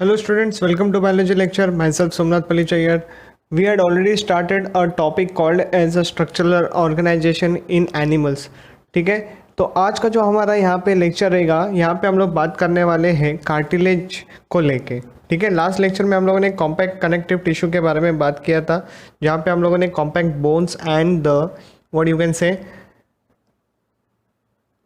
Hello students, welcome to biology lecture. Myself Somnath Palichayar. We had already started a topic called as a structural organization in animals. ठीक है, तो आज का जो हमारा यहाँ पे लेक्चर रहेगा, यहाँ पे हम लोग बात करने वाले हैं कार्टिलेज को लेके. ठीक है, लास्ट लेक्चर में हम लोगों ने कॉम्पैक्ट कनेक्टिव टिश्यू के बारे में बात किया था, जहाँ पे हम लोगों ने compact bones and the what you can से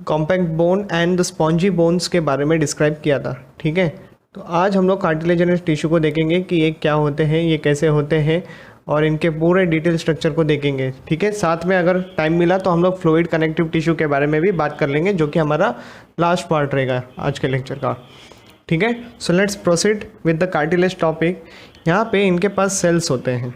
compact bone and the spongy bones के बारे में डिस्क्राइब किया था. ठीक है, तो आज हम लोग कार्टिलेजिनस टिश्यू को देखेंगे कि ये क्या होते हैं, ये कैसे होते हैं और इनके पूरे डिटेल स्ट्रक्चर को देखेंगे. ठीक है, साथ में अगर टाइम मिला तो हम लोग फ्लूइड कनेक्टिव टिश्यू के बारे में भी बात कर लेंगे, जो कि हमारा लास्ट पार्ट रहेगा आज के लेक्चर का. ठीक है, so let's proceed with the cartilage topic. यहाँ पे इनके पास सेल्स होते हैं.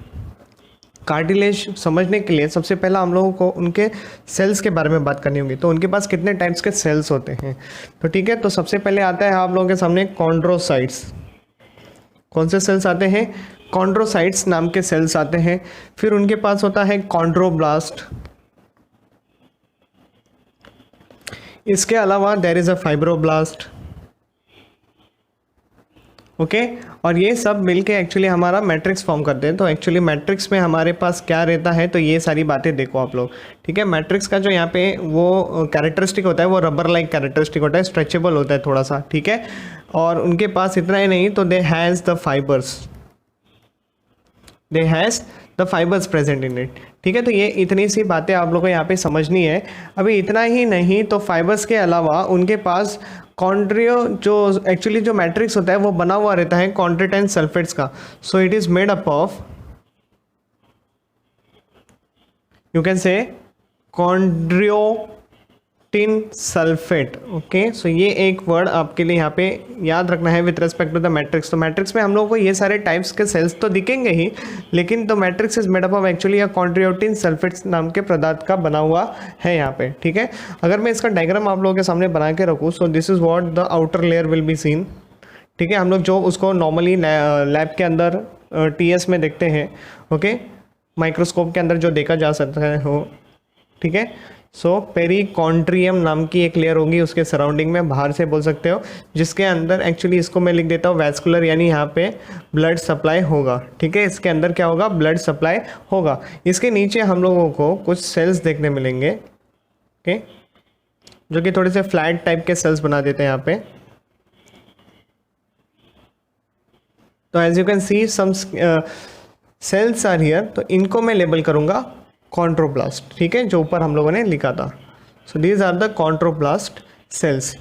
कार्टिलेज समझने के लिए सबसे पहला हम लोगों को उनके सेल्स के बारे में बात करनी होगी. तो उनके पास कितने टाइप्स के सेल्स होते हैं. तो ठीक है, तो सबसे पहले आता है आप लोगों के सामने कॉन्ड्रोसाइट्स. कौन से सेल्स आते हैं? कॉन्ड्रोसाइट्स नाम के सेल्स आते हैं. फिर उनके पास होता है कॉन्ड्रोब्लास्ट. इसके अलावा there is a fibroblast. Okay, और ये सब मिलके एक्चुअली हमारा मैट्रिक्स फॉर्म करते हैं. तो एक्चुअली मैट्रिक्स में हमारे पास क्या रहता है, तो ये सारी बातें देखो आप लोग. ठीक है, मैट्रिक्स का जो यहाँ पे वो कैरेक्टरिस्टिक होता है वो रबर लाइक कैरेक्टरिस्टिक होता है, स्ट्रेचेबल होता है थोड़ा सा. ठीक है, और उनके पास इतना ही नहीं, तो they has the fibres, they has the fibres present in it. ठीक है, तो ये इतनी सी बातें आप लोगों को यहाँ पे समझनी है. अभी इतना ही नहीं, तो फाइबर्स के अलावा उनके पास कॉन्ड्रियो जो एक्चुअली जो मैट्रिक्स होता है वो बना हुआ रहता है कॉन्ट्रेटेन सल्फेट्स का. So it is made up of, you can say chondroitin sulphate. Okay, सो ये एक वर्ड आपके लिए यहाँ पे याद रखना है with respect to the matrix. तो मैट्रिक्स में हम लोगों को ये सारे टाइप्स के सेल्स तो दिखेंगे ही, लेकिन the matrix is made up of actually chondroitin sulphates नाम के पदार्थ का बना हुआ है यहाँ पे. ठीक है, अगर मैं इसका डायग्राम आप लोगों के सामने बना के रखूँ, सो this is what the outer layer will be scene. ठीक है, हम लोग जो उसको नॉर्मली लैब के अंदर TS में देखते हैं, ओके, माइक्रोस्कोप के अंदर जो देखा जा सकता है हो. ठीक है, सो पेरिकॉन्ट्रियम नाम की एक लेयर होगी उसके सराउंडिंग में, बाहर से बोल सकते हो, जिसके अंदर एक्चुअली इसको मैं लिख देता हूँ वैस्कुलर, यानी यहाँ पे ब्लड सप्लाई होगा. ठीक है, इसके अंदर क्या होगा? ब्लड सप्लाई होगा. इसके नीचे हम लोगों को कुछ सेल्स देखने मिलेंगे, ओके, जो कि थोड़े से फ्लैट टाइप के सेल्स बना देते हैं यहाँ पे. तो as you can see some cells are here, तो इनको मैं लेबल करूँगा कॉन्ट्रोब्लास्ट. ठीक है, जो ऊपर हम लोगों ने लिखा था. So these are the chondroblast cells.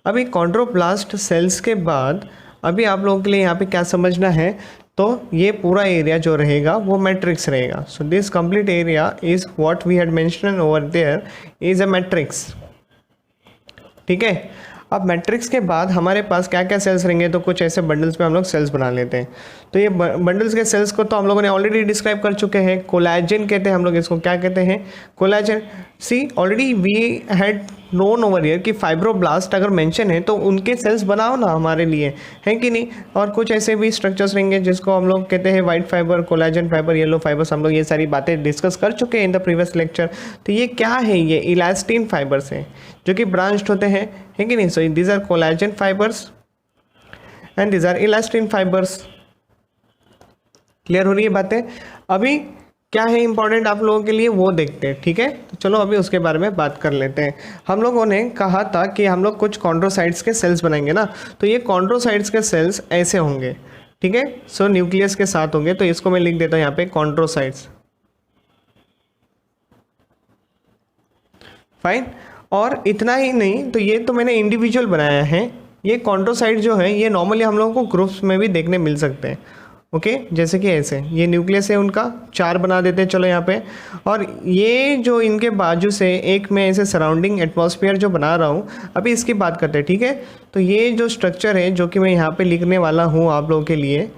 अभी कॉन्ट्रोब्लास्ट सेल्स के बाद अभी आप लोगों के लिए यहाँ पे क्या समझना है, तो ये पूरा एरिया जो रहेगा वो मैट्रिक्स रहेगा. So this complete area is what we had mention over there is a matrix. ठीक है, अब मैट्रिक्स के बाद हमारे पास क्या क्या सेल्स रहेंगे, तो कुछ ऐसे बंडल्स में हम लोग सेल्स बना लेते हैं. तो ये बंडल्स के सेल्स को तो हम लोगों ने ऑलरेडी डिस्क्राइब कर चुके हैं. कोलाजन कहते हैं हम लोग इसको. क्या कहते हैं? Collagen. See already we had known over here कि फाइब्रोब्लास्ट अगर मेंशन है तो उनके सेल्स बनाओ ना हमारे लिए, है कि नहीं. और कुछ ऐसे भी स्ट्रक्चर्स रहेंगे जिसको हम लोग कहते हैं white fibre, collagen fibre, yellow fibres. हम लोग ये सारी बातें डिस्कस कर चुके हैं इन द प्रीवियस लेक्चर. तो ये क्या है? ये इलास्टिन फाइबर्स हैं जो कि ब्रांच्ड होते हैं, है कि नहीं. So these are collagen fibres and these are elastin fibres. Clear हो रही है बातें? अभी क्या है इंपॉर्टेंट आप लोगों के लिए वो देखते हैं. ठीक है, तो चलो अभी उसके बारे में बात कर लेते हैं. हम लोगों ने कहा था कि हम लोग कुछ कॉन्ड्रोसाइट्स के सेल्स बनाएंगे ना, तो ये कॉन्ड्रोसाइट्स के सेल्स ऐसे होंगे. ठीक है, सो न्यूक्लियस के साथ होंगे. तो इसको मैं लिख देता हूँ यहाँ पे कॉन्ड्रोसाइट्स. फाइन. और इतना ही नहीं, तो ये तो मैंने इंडिविजुअल बनाया है. ये कॉन्ड्रोसाइट जो है ये नॉर्मली हम लोगों को ग्रुप्स में भी देखने मिल सकते हैं. ओके, जैसे कि ऐसे ये न्यूक्लियस है उनका, 4 बना देते हैं चलो यहाँ पे. और ये जो इनके बाजू से एक मैं ऐसे सराउंडिंग एटमॉस्फेयर जो बना रहा हूँ, अभी इसकी बात करते हैं. ठीक है, तो ये जो स्ट्रक्चर है जो कि मैं यहाँ पे लिखने वाला हूँ आप लोगों के लिए,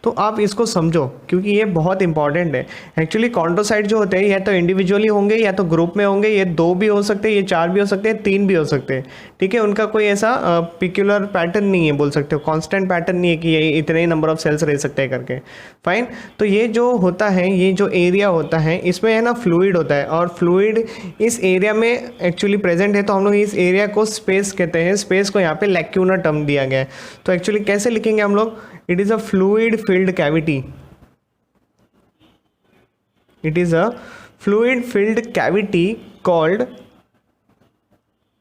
तो आप इसको समझो क्योंकि ये बहुत इंपॉर्टेंट है। एक्चुअली कॉन्ड्रोसाइट जो होते हैं या तो इंडिविजुअली होंगे या तो ग्रुप में होंगे, ये 2 भी हो सकते हैं, ये 4 भी हो सकते हैं, 3 भी हो सकते हैं, ठीक है। उनका कोई ऐसा पिक्युलर पैटर्न नहीं है, बोल सकते हो कांस्टेंट पैटर्न नहीं है कि ये इतने ही नंबर ऑफ सेल्स रह सकते हैं करके। फाइन। तो ये जो होता है, ये जो एरिया होता है इसमें है ना फ्लूइड होता है, और फ्लूइड इस एरिया में एक्चुअली प्रेजेंट है, तो हम लोग इस एरिया को स्पेस कहते हैं। स्पेस को यहाँ पे लैक्यूना टर्म दिया गया है। तो एक्चुअली कैसे लिखेंगे हम लोग, it is a fluid filled cavity, it is a fluid filled cavity called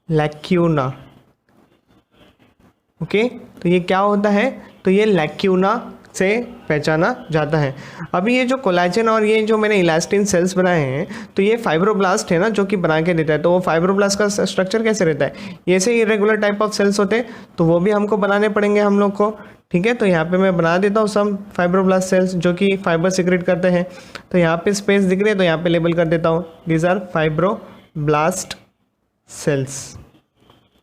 lacuna. Okay, तो ये क्या होता है, तो ये लैक्यूना से पहचाना जाता है। अभी ये जो कोलेजन और ये जो मैंने इलास्टिन सेल्स बनाए हैं, तो ये फाइब्रोब्लास्ट है ना जो कि बना के देता है। तो वो फाइब्रोब्लास्ट का स्ट्रक्चर कैसे रहता है, ये से इरेगुलर टाइप ऑफ सेल्स होते हैं, तो वो भी हमको बनाने पड़ेंगे हम लोग को, ठीक है। तो यहाँ पे मैं बना देता हूँ सम फाइब्रोब्लास्ट सेल्स जो कि फाइबर सिक्रेट करते हैं। तो यहाँ पे स्पेस दिख रही है, तो यहाँ पे लेबल कर देता हूँ, दीज आर फाइब्रोब्लास्ट सेल्स,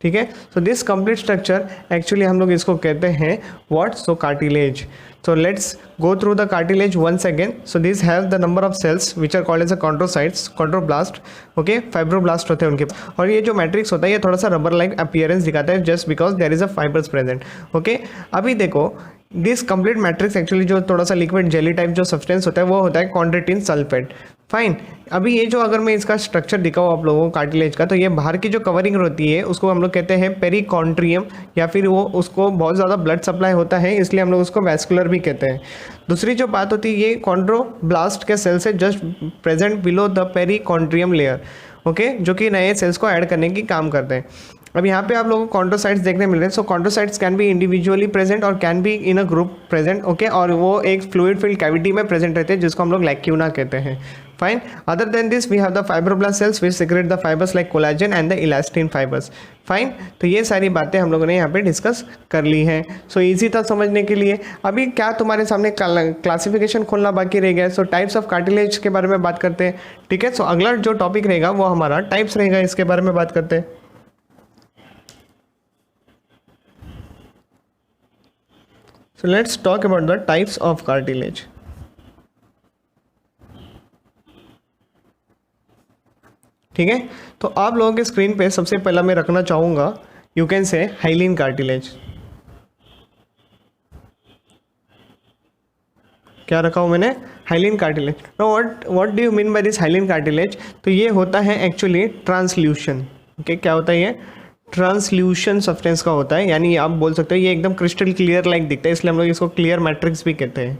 ठीक है। So this complete structure actually हम लोग इसको कहते हैं what, so cartilage. So let's go through the cartilage once again. So these have the number of cells which are called as a chondrocytes, chondroblast, okay, fibroblast होते हैं उनके। और ये जो मैट्रिक्स होता है ये थोड़ा सा रबर लाइक अपीयरेंस दिखाता है just because there is a fibres present, okay. अभी देखो दिस कंप्लीट मैट्रिक्स एक्चुअली जो थोड़ा सा लिक्विड जेली टाइप जो सब्सटेंस होता है वो होता है कॉन्ड्रोटिन सल्फेट। फाइन। अभी ये जो अगर मैं इसका स्ट्रक्चर दिखाऊँ आप लोगों को कार्टिलेज का, तो ये बाहर की जो कवरिंग होती है उसको हम लोग कहते हैं पेरिकॉन्ट्रियम, या फिर वो उसको बहुत ज़्यादा ब्लड सप्लाई होता है इसलिए हम लोग उसको वैस्कुलर भी कहते हैं। दूसरी जो बात होती है, ये कॉन्ड्रोब्लास्ट के सेल्स है just present below the perichondrium layer, okay, जो कि नए सेल्स को ऐड करने की काम करते हैं। अब यहाँ पे आप लोगों को कॉन्ड्रोसाइट्स देखने मिल रहे हैं। So chondrocytes can be individually present और can be in a group present, okay, और वो एक फ्लूइड फिल्ड कैविटी में प्रेजेंट रहते हैं जिसको हम लोग लैक्यूना कहते हैं। Fine. Other than this we have the fibroblast cells which secrete the fibres like collagen and the elastin fibres. Fine. तो ये सारी बातें हम लोगों ने यहाँ पे डिस्कस कर ली हैं। सो इजी था समझने के लिए। अभी क्या तुम्हारे सामने क्लासिफिकेशन खोलना बाकी रह गया है। सो टाइप्स ऑफ कार्टिलेज के बारे में बात करते हैं, ठीक है। सो अगला जो टॉपिक रहेगा वो हमारा टाइप्स रहेगा, इसके बारे में बात करते हैं। So let's talk about the types of cartilage. ठीक है, तो आप लोगों के स्क्रीन पे सबसे पहला मैं रखना चाहूंगा, यू कैन से हाइलिन कार्टिलेज। क्या रखा हूं मैंने, hyaline cartilage. Know what do you mean by this hyaline cartilage, तो ये होता है एक्चुअली ट्रांसल्यूशन, ओके। क्या होता है ये, ट्रांसल्यूशन सब्सटेंस का होता है, यानी आप बोल सकते हो ये एकदम क्रिस्टल क्लियर लाइक दिखता है, इसलिए हम लोग इसको क्लियर मैट्रिक्स भी कहते हैं,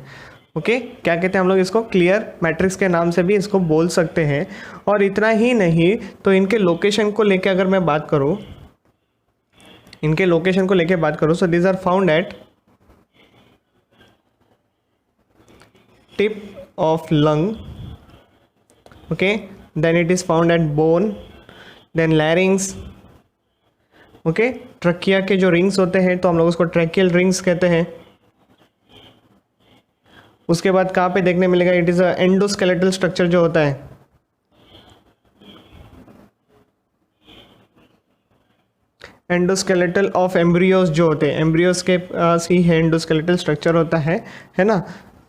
ओके। क्या कहते हैं हम लोग इसको, क्लियर मैट्रिक्स के नाम से भी इसको बोल सकते हैं। और इतना ही नहीं, तो इनके लोकेशन को लेके अगर मैं बात करूं, इनके लोकेशन को लेके बात करूं, so these are found at tip of lung, okay, then it is found at bone, then larynx, okay. Trachea के जो रिंग्स होते हैं तो हम लोग उसको ट्रैकियल रिंग्स कहते हैं। उसके बाद कहाँ पे देखने मिलेगा, it is a endoskeletal structure जो होता है, एंडोस्केलेटल ऑफ एम्ब्रियोज जो होते हैं, एम्ब्रियोज के पास ही एंडोस्केलेटल स्ट्रक्चर होता है ना,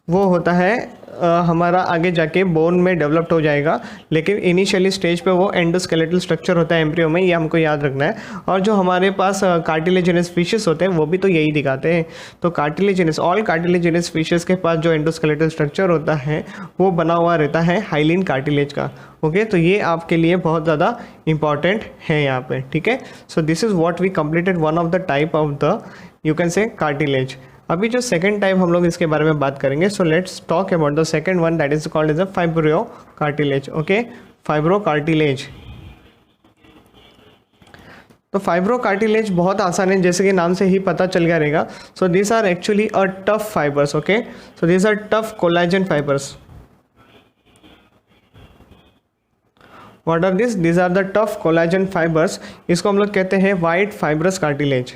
वो होता है हमारा आगे जाके बोन में डेवलप्ड हो जाएगा, लेकिन इनिशियली स्टेज पे वो एंडोस्केलेटल स्ट्रक्चर होता है एम्ब्रियो में, ये हमको याद रखना है। और जो हमारे पास कार्टिलेजिनस फिशेस होते हैं वो भी तो यही दिखाते हैं। तो कार्टिलेजिनस, ऑल कार्टिलेजिनस फिशेस के पास जो एंडोस्केलेटल स्ट्रक्चर होता है वो बना हुआ रहता है हाइलिन कार्टिलेज का, ओके। तो ये आपके लिए बहुत ज़्यादा इंपॉर्टेंट है यहाँ पे, ठीक है। So this is what we completed one of the type of the, you can say, cartilage. अभी जो सेकंड टाइप हम लोग इसके बारे में बात करेंगे, so let's talk about the second one, that is called as a fibro cartilage, okay, fibro cartilage. तो फाइब्रो कार्टिलेज बहुत आसान है, जैसे कि नाम से ही पता चल गया रहेगा। So this are actually a tough fibres, okay. So this are tough collagen fibres. What are this, this are the tough collagen fibres. इसको हम लोग कहते हैं वाइट फाइब्रस कार्टिलेज।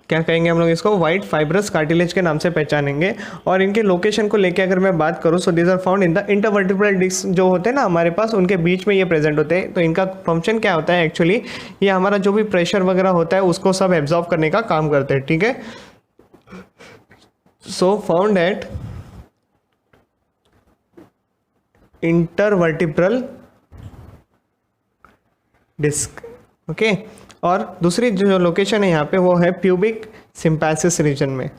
क्या कहेंगे हम लोग इसको, वाइट फाइब्रस कार्टिलेज के नाम से पहचानेंगे। और इनके लोकेशन को लेके अगर मैं बात करूँ, so these are found in the intervertebral disc जो होते हैं ना हमारे पास, उनके बीच में ये प्रेजेंट होते हैं। तो इनका फंक्शन क्या होता है एक्चुअली, ये हमारा जो भी प्रेशर वगैरह होता है उसको सब एब्जॉर्ब करने का काम करते हैं, ठीक है। So found at intervertebral disc, okay. और दूसरी जो लोकेशन है यहाँ पे वो है प्यूबिक सिम्पैसिस रीजन में,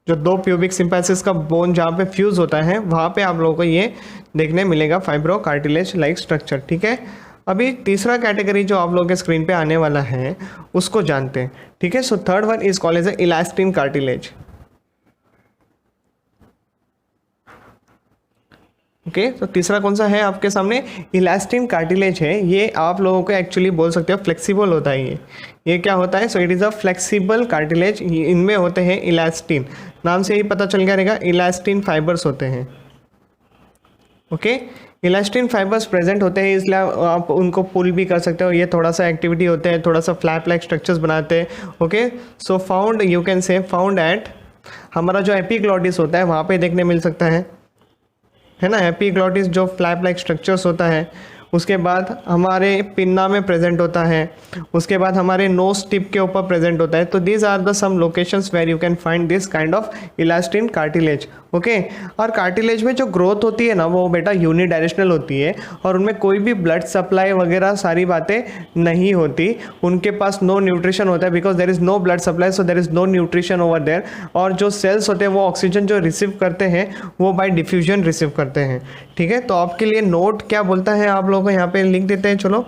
जो दो प्यूबिक सिम्पैसिस का बोन जहाँ पे फ्यूज होता है वहाँ पे आप लोगों को ये देखने मिलेगा फाइब्रो कार्टिलेज लाइक स्ट्रक्चर, ठीक है। अभी तीसरा कैटेगरी जो आप लोगों के स्क्रीन पे आने वाला है उसको जानते हैं, ठीक है। So third one is called as elastin cartilage, okay. तो तीसरा कौन सा है आपके सामने, इलास्टिन कार्टिलेज है। ये आप लोगों को एक्चुअली बोल सकते हो फ्लेक्सिबल होता है ये क्या होता है, सो it is a flexible cartilage. इनमें होते हैं इलास्टिन, नाम से ही पता चल गया रहेगा, इलास्टिन फाइबर्स होते हैं, ओके। इलास्टिन फाइबर्स प्रेजेंट होते हैं, इसलिए आप उनको पुल भी कर सकते हो। ये थोड़ा सा एक्टिविटी होते हैं, थोड़ा सा फ्लैप लाइक स्ट्रक्चर्स बनाते हैं, okay. So found, you can से फाउंड एट, हमारा जो एपिग्लॉटिस होता है वहाँ पे देखने मिल सकता है ना, एपिग्लॉटिस जो फ्लैप लाइक स्ट्रक्चर्स होता है। उसके बाद हमारे पिन्ना में प्रेजेंट होता है, उसके बाद हमारे नोज टिप के ऊपर प्रेजेंट होता है। तो these are the some locations where you can find this kind of elastin cartilage, okay. और कार्टिलेज में जो ग्रोथ होती है ना वो बेटा यूनिडायरेक्शनल होती है, और उनमें कोई भी ब्लड सप्लाई वगैरह सारी बातें नहीं होती। उनके पास नो न्यूट्रिशन होता है, because there is no blood supply, so there is no nutrition over there. और जो सेल्स होते हैं वो ऑक्सीजन जो रिसीव करते हैं वो बाय डिफ्यूजन रिसीव करते हैं, ठीक है। तो आपके लिए नोट क्या बोलता है आप लोगों को यहाँ पे लिख देते हैं, चलो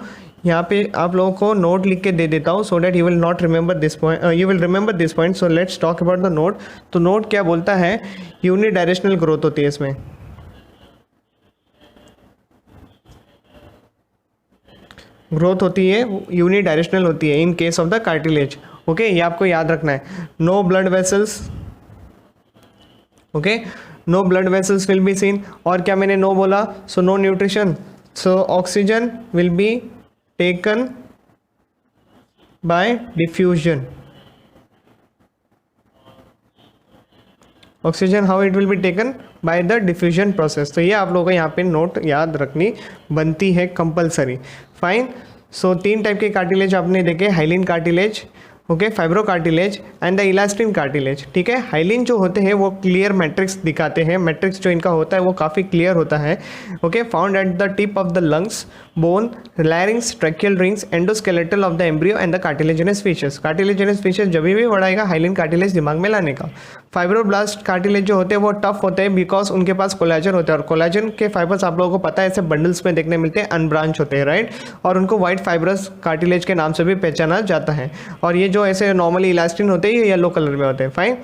यहाँ पे आप लोगों को नोट लिख के दे देता हूँ, so that you will not remember this point, you will remember this point. So let's talk about the note. तो नोट क्या बोलता है, यूनिडायरेक्शनल ग्रोथ होती है इसमें, ग्रोथ होती है यूनिडायरेक्शनल होती है in case of the cartilage, okay. ये आपको याद रखना है। No blood vessels, okay, no blood vessels will be seen. और क्या मैंने नो बोला, so no nutrition, so oxygen will be taken by diffusion. Oxygen how it will be taken by the diffusion process. तो ये आप लोगों को यहाँ पे नोट याद रखनी बनती है कंपलसरी, फाइन। सो तीन टाइप के कार्टिलेज आपने देखे, hyaline cartilage, okay, fibro cartilage and the elastin cartilage, ठीक है। हाइलिन जो होते हैं वो क्लियर मैट्रिक्स दिखाते हैं, मैट्रिक्स जो इनका होता है वो काफ़ी क्लियर होता है, okay. Found at the tip of the lungs, bone, लैरिंग्स, tracheal rings, endoskeletal of the embryo and the cartilaginous fishes. Cartilaginous fishes जब भी बढ़ाएगा हाइलिन कार्टिलेज दिमाग में लाने का। फाइब्रोब्लास्ट कार्टिलेज जो होते हैं वो टफ होते हैं, बिकॉज उनके पास कोलेजन होता है, और कोलेजन के फाइबर्स आप लोगों को पता है ऐसे बंडल्स में देखने मिलते हैं, अनब्रांच होते हैं, राइट। और उनको वाइट फाइब्रस कार्टिलेज के नाम से भी पहचाना जाता है। और ये जो ऐसे नॉर्मली इलास्टिन होते हैं ये येलो कलर में होते हैं, fine.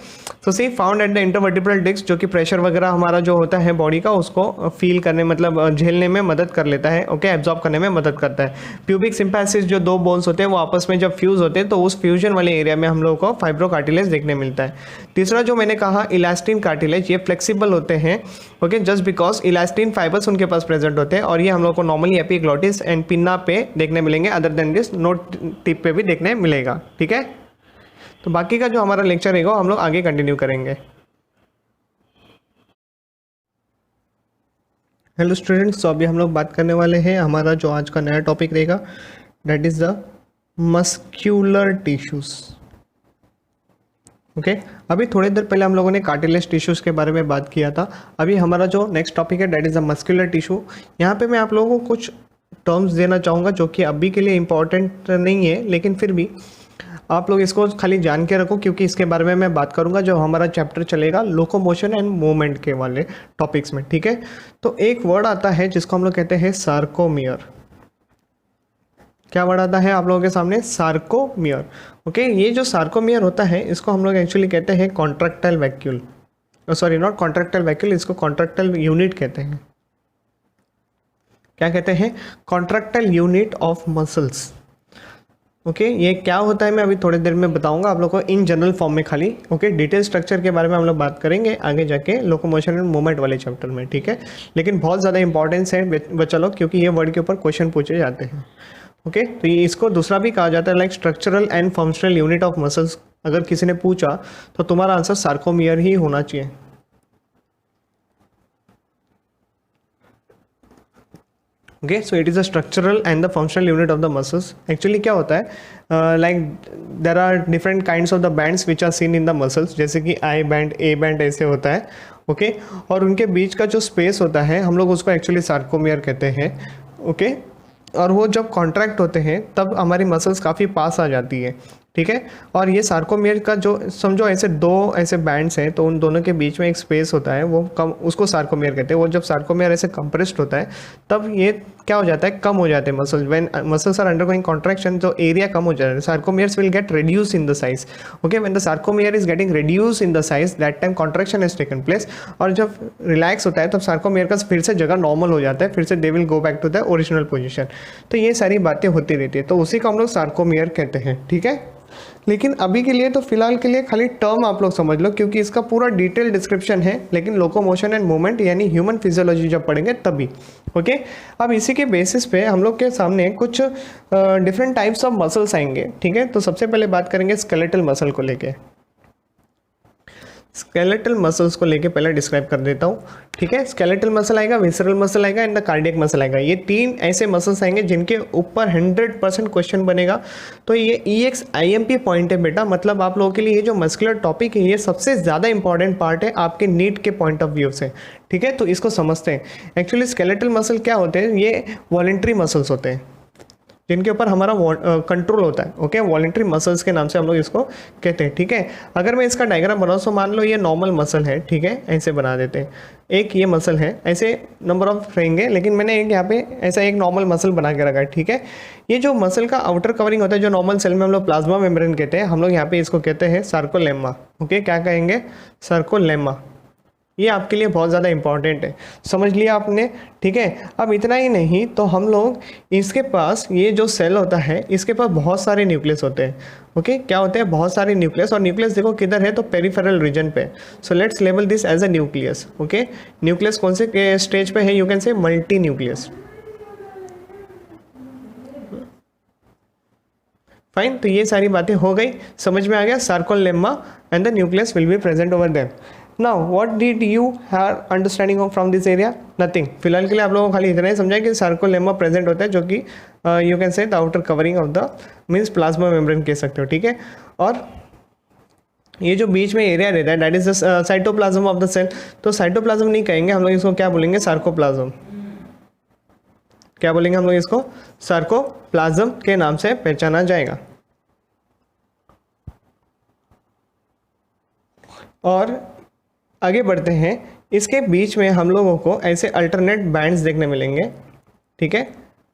So see found at the intervertebral disc, जो कि प्रेशर वगैरह हमारा जो होता है बॉडी का उसको फील करने, मतलब झेलने में मदद कर लेता है, ओके, एब्जॉर्ब करने में मदद करता है। प्यूबिक सिम्पैसिस जो दो बोन्स होते हैं वो आपस में जब फ्यूज होते हैं तो उस फ्यूजन वाले एरिया में हम लोगों को फाइब्रो कार्टिलेज देखने मिलता है। तीसरा जो मैंने कहा इलास्टिन कार्टिलेज, ये फ्लेक्सिबल होते हैं, okay, just because elastin fibres उनके पास प्रेजेंट होते हैं, और ये हम लोग को नॉर्मली एपिग्लॉटिस एंड पिन्ना पे देखने मिलेंगे, other than this note tip पे भी देखने मिलेगा, ठीक है। तो बाकी का जो हमारा लेक्चर रहेगा हम लोग आगे कंटिन्यू करेंगे। हेलो स्टूडेंट्स, तो अभी हम लोग बात करने वाले हैं, हमारा जो आज का नया टॉपिक रहेगा that is the muscular tissues, okay. अभी थोड़ी देर पहले हम लोगों ने कार्टिलेज टिश्यूज़ के बारे में बात किया था। अभी हमारा जो नेक्स्ट टॉपिक है that is the muscular tissue. यहाँ पे मैं आप लोगों को कुछ टर्म्स देना चाहूँगा जो कि अभी के लिए इम्पॉर्टेंट नहीं है, लेकिन फिर भी आप लोग इसको खाली जान के रखो, क्योंकि इसके बारे में मैं बात करूंगा जो हमारा चैप्टर चलेगा लोकोमोशन एंड मूवमेंट के वाले टॉपिक्स में, ठीक है। तो एक वर्ड आता है जिसको हम लोग कहते हैं सार्कोमियर। क्या वर्ड आता है आप लोगों के सामने, सार्कोमियर, ओके। ये जो सार्कोमियर होता है इसको हम लोग एक्चुअली कहते हैं contractile vacuole, sorry not contractile vacuole, इसको कॉन्ट्रैक्टाइल यूनिट कहते हैं। क्या कहते हैं, contractile unit of muscles, okay. ये क्या होता है मैं अभी थोड़ी देर में बताऊंगा आप लोगों को इन जनरल फॉर्म में खाली, ओके। डिटेल स्ट्रक्चर के बारे में हम लोग बात करेंगे आगे जाके लोकोमोशन एंड मूवमेंट वाले चैप्टर में, ठीक है। लेकिन बहुत ज़्यादा इंपॉर्टेंस है बच्चा लोग, क्योंकि ये वर्ड के ऊपर क्वेश्चन पूछे जाते हैं, ओके तो ये इसको दूसरा भी कहा जाता है like structural and functional unit of muscles. अगर किसी ने पूछा तो तुम्हारा आंसर सार्कोमियर ही होना चाहिए। Okay so it is a structural and the functional unit of the muscles. Actually क्या होता है like there are different kinds of the bands which are seen in the muscles, जैसे कि आई बैंड, ए बैंड ऐसे होता है। Okay और उनके बीच का जो स्पेस होता है हम लोग उसको एक्चुअली सार्कोमियर कहते हैं। ओके और वो जब कॉन्ट्रैक्ट होते हैं तब हमारी मसल्स काफ़ी पास आ जाती है, ठीक है। और ये सार्कोमियर का जो समझो ऐसे दो ऐसे बैंड्स हैं तो उन दोनों के बीच में एक स्पेस होता है, वो कम, उसको सार्कोमियर कहते हैं। वो जब सार्कोमियर ऐसे कंप्रेस्ड होता है तब ये क्या हो जाता है, कम हो जाते हैं muscles. When muscles are undergoing contraction तो एरिया कम हो जाता है, sarcomeres will get reduce in the size. Okay when the sarcomere is getting reduce in the size that time contraction is taken place, और जब रिलैक्स होता है तब सार्कोमियर का फिर से जगह नॉर्मल हो जाता है, फिर से they will go back to the original position. तो ये सारी बातें होती रहती है, तो उसी को हम लोग सार्कोमियर कहते हैं, ठीक है। लेकिन अभी के लिए तो फिलहाल के लिए खाली टर्म आप लोग समझ लो, क्योंकि इसका पूरा डिटेल डिस्क्रिप्शन है, लेकिन लोकोमोशन एंड मूवमेंट यानी ह्यूमन फिजियोलॉजी जब पढ़ेंगे तभी। ओके अब इसी के बेसिस पे हम लोग के सामने कुछ डिफरेंट टाइप्स ऑफ मसल्स आएंगे, ठीक है। तो सबसे पहले बात करेंगे स्केलेटल मसल को लेके। स्केलेटल मसल्स को लेके पहले डिस्क्राइब कर देता हूँ, ठीक है। स्केलेटल मसल आएगा, विसरल मसल आएगा एंड द कार्डियक मसल आएगा। ये तीन ऐसे मसल्स आएंगे जिनके ऊपर 100% क्वेश्चन बनेगा। तो ये EXIMP पॉइंट है बेटा, मतलब आप लोगों के लिए ये जो मस्कुलर टॉपिक है ये सबसे ज़्यादा इंपॉर्टेंट पार्ट है आपके नीट के पॉइंट ऑफ व्यू से, ठीक है। तो इसको समझते हैं। एक्चुअली स्केलेटल मसल क्या होते हैं, ये वॉलेंट्री मसल्स होते हैं जिनके ऊपर हमारा कंट्रोल होता है। ओके वॉलेंट्री मसल्स के नाम से हम लोग इसको कहते हैं, ठीक है। अगर मैं इसका डायग्राम बनाऊँ तो मान लो ये नॉर्मल मसल है, ठीक है, ऐसे बना देते हैं। एक ये मसल है, ऐसे नंबर ऑफ रहेंगे, लेकिन मैंने एक यहाँ पे ऐसा एक नॉर्मल मसल बना के रखा है, ठीक है। ये जो मसल का आउटर कवरिंग होता है, जो नॉर्मल सेल में हम लोग प्लाज्मा मेम्ब्रेन कहते हैं, हम लोग यहाँ पे इसको कहते हैं सार्कोलेमा। ओके क्या कहेंगे, सार्कोलेमा। ये आपके लिए बहुत ज़्यादा इंपॉर्टेंट है, समझ लिया आपने, ठीक है। अब इतना ही नहीं, तो हम लोग इसके पास ये जो सेल होता है इसके पास बहुत सारे न्यूक्लियस होते हैं। ओके क्या होते हैं, बहुत सारे न्यूक्लियस। और न्यूक्लियस देखो किधर है, तो पेरिफेरल रीजन पे। So let's label this as a nucleus. Okay nucleus कौन से स्टेज पे है, you can say multi nucleus. Fine, तो ये सारी बातें हो गई, समझ में आ गया। Sarcolemma and the nucleus will be present over them. Now what did you have understanding of from this area, nothing. फिलहाल के लिए आप लोगों को खाली इतना ही समझा कि सार्कोलेमा प्रेजेंट होता है, जो कि यू कैन से the outer covering of the means plasma membrane कह सकते हो, ठीक है। और ये जो बीच में एरिया रहता है that is the cytoplasm of the cell. तो साइटोप्लाज्म नहीं कहेंगे हम लोग, इसको क्या बोलेंगे, सार्कोप्लाज्म। क्या बोलेंगे हम लोग इसको, सार्कोप्लाज्म के नाम से पहचाना जाएगा। और आगे बढ़ते हैं, इसके बीच में हम लोगों को ऐसे अल्टरनेट बैंड्स देखने मिलेंगे, ठीक है।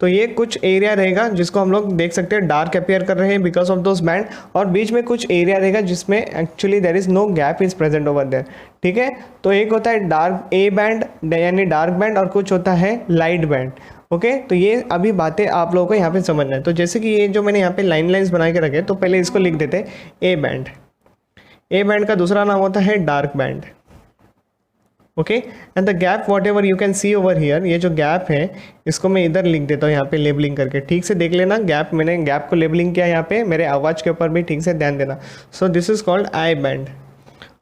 तो ये कुछ एरिया रहेगा जिसको हम लोग देख सकते हैं डार्क अपीयर कर रहे हैं बिकॉज ऑफ दोस बैंड, और बीच में कुछ एरिया रहेगा जिसमें actually there is no gap is present over there, ठीक है। तो एक होता है डार्क ए बैंड यानी डार्क बैंड, और कुछ होता है लाइट बैंड। ओके तो ये अभी बातें आप लोगों को यहाँ पे समझना है। तो जैसे कि ये जो मैंने यहाँ पे लाइन्स बना के रखे, तो पहले इसको लिख देते हैं ए बैंड। ए बैंड का दूसरा नाम होता है dark band. Okay and the gap what ever you can C over here, ये जो गैप है इसको मैं इधर लिख देता हूँ यहाँ पे लेबलिंग करके, ठीक से देख लेना। गैप मैंने गैप को लेबलिंग किया यहाँ पे, मेरे आवाज़ के ऊपर भी ठीक से ध्यान देना। सो this is called I band.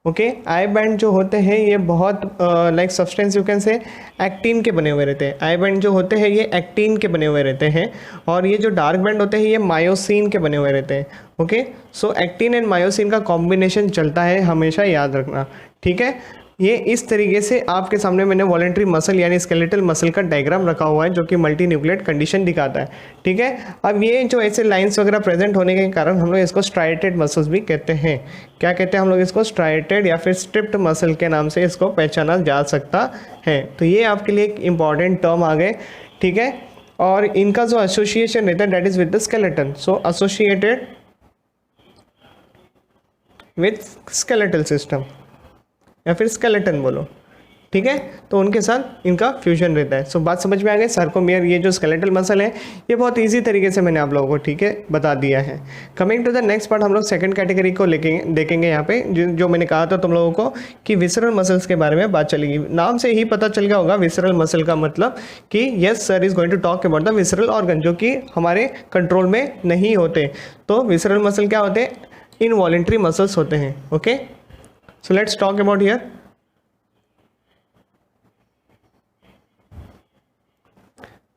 Okay I band जो होते हैं ये बहुत लाइक सब्सटेंस यू कैन से एक्टिन के बने हुए रहते हैं। आई बैंड जो होते हैं ये एक्टिन के बने हुए रहते हैं, और ये जो डार्क बैंड होते हैं ये मायोसिन के बने हुए रहते हैं। Okay so actin and myosin का कॉम्बिनेशन चलता है, हमेशा याद रखना, ठीक है। ये इस तरीके से आपके सामने मैंने वॉलेंट्री मसल यानी स्केलेटल मसल का डायग्राम रखा हुआ है जो कि मल्टी न्यूक्लिएट कंडीशन दिखाता है, ठीक है। अब ये जो ऐसे लाइंस वगैरह प्रेजेंट होने के कारण हम लोग इसको स्ट्राइटेड मसल्स भी कहते हैं। क्या कहते हैं हम लोग इसको, स्ट्राइटेड या फिर स्ट्रिप्ड मसल के नाम से इसको पहचाना जा सकता है। तो ये आपके लिए एक इंपॉर्टेंट टर्म आ गए, ठीक है। और इनका जो एसोसिएशन रहता है that is with the skeleton, so associated with skeletal system या फिर स्केलेटन बोलो, ठीक है, तो उनके साथ इनका फ्यूजन रहता है। सो बात समझ में आ गई। सार्कोमियर ये जो स्केलेटल मसल है ये बहुत ईजी तरीके से मैंने आप लोगों को, ठीक है, बता दिया है। Coming to the next part, हम लोग सेकंड कैटेगरी को लेके देखेंगे यहाँ पे, जो मैंने कहा था तुम लोगों को कि विसरल मसल्स के बारे में बात चलेगी। नाम से ही पता चल गया होगा विसरल मसल का मतलब कि yes sir is going to talk about the visceral organ जो कि हमारे कंट्रोल में नहीं होते। तो विसरल मसल क्या होते हैं? इनवॉलेंट्री मसल्स होते हैं। Okay, so let's talk about here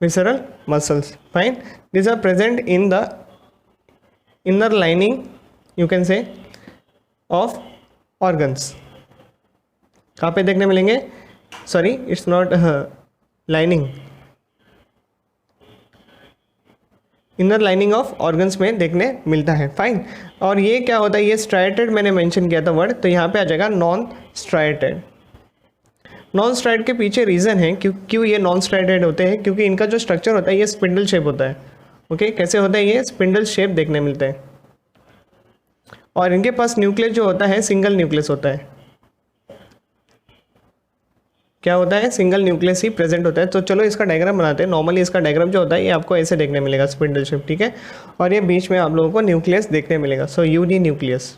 visceral muscles. Fine, these are present in the inner lining, you can say, of organs. कहाँ पे देखने मिलेंगे? Sorry, it's not lining, inner lining of organs में देखने मिलता है। फाइन, और ये क्या होता है? ये स्ट्राइटेड मैंने मेंशन किया था वर्ड, तो यहाँ पे आ जाएगा नॉन स्ट्राइटेड। नॉन स्ट्राइड के पीछे रीज़न है क्यों ये नॉन स्ट्राइडेड होते हैं, क्योंकि इनका जो स्ट्रक्चर होता है ये स्पिंडल शेप होता है। ओके, कैसे होता है? ये स्पिंडल शेप देखने मिलता है, और इनके पास न्यूक्लियस जो होता है सिंगल न्यूक्लियस होता है। क्या होता है? सिंगल न्यूक्लियस ही प्रेजेंट होता है। तो चलो इसका डायग्राम बनाते हैं। नॉर्मली इसका डायग्राम जो होता है ये आपको ऐसे देखने मिलेगा, स्पिंडल शेप, ठीक है, और ये बीच में आप लोगों को न्यूक्लियस देखने मिलेगा। सो यूनी न्यूक्लियस।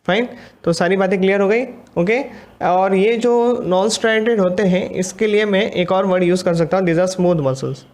फाइन, तो सारी बातें क्लियर हो गई। ओके, और ये जो नॉन स्ट्राइडेड होते हैं इसके लिए मैं एक और वर्ड यूज़ कर सकता हूँ, दिस आर स्मूथ मसल्स।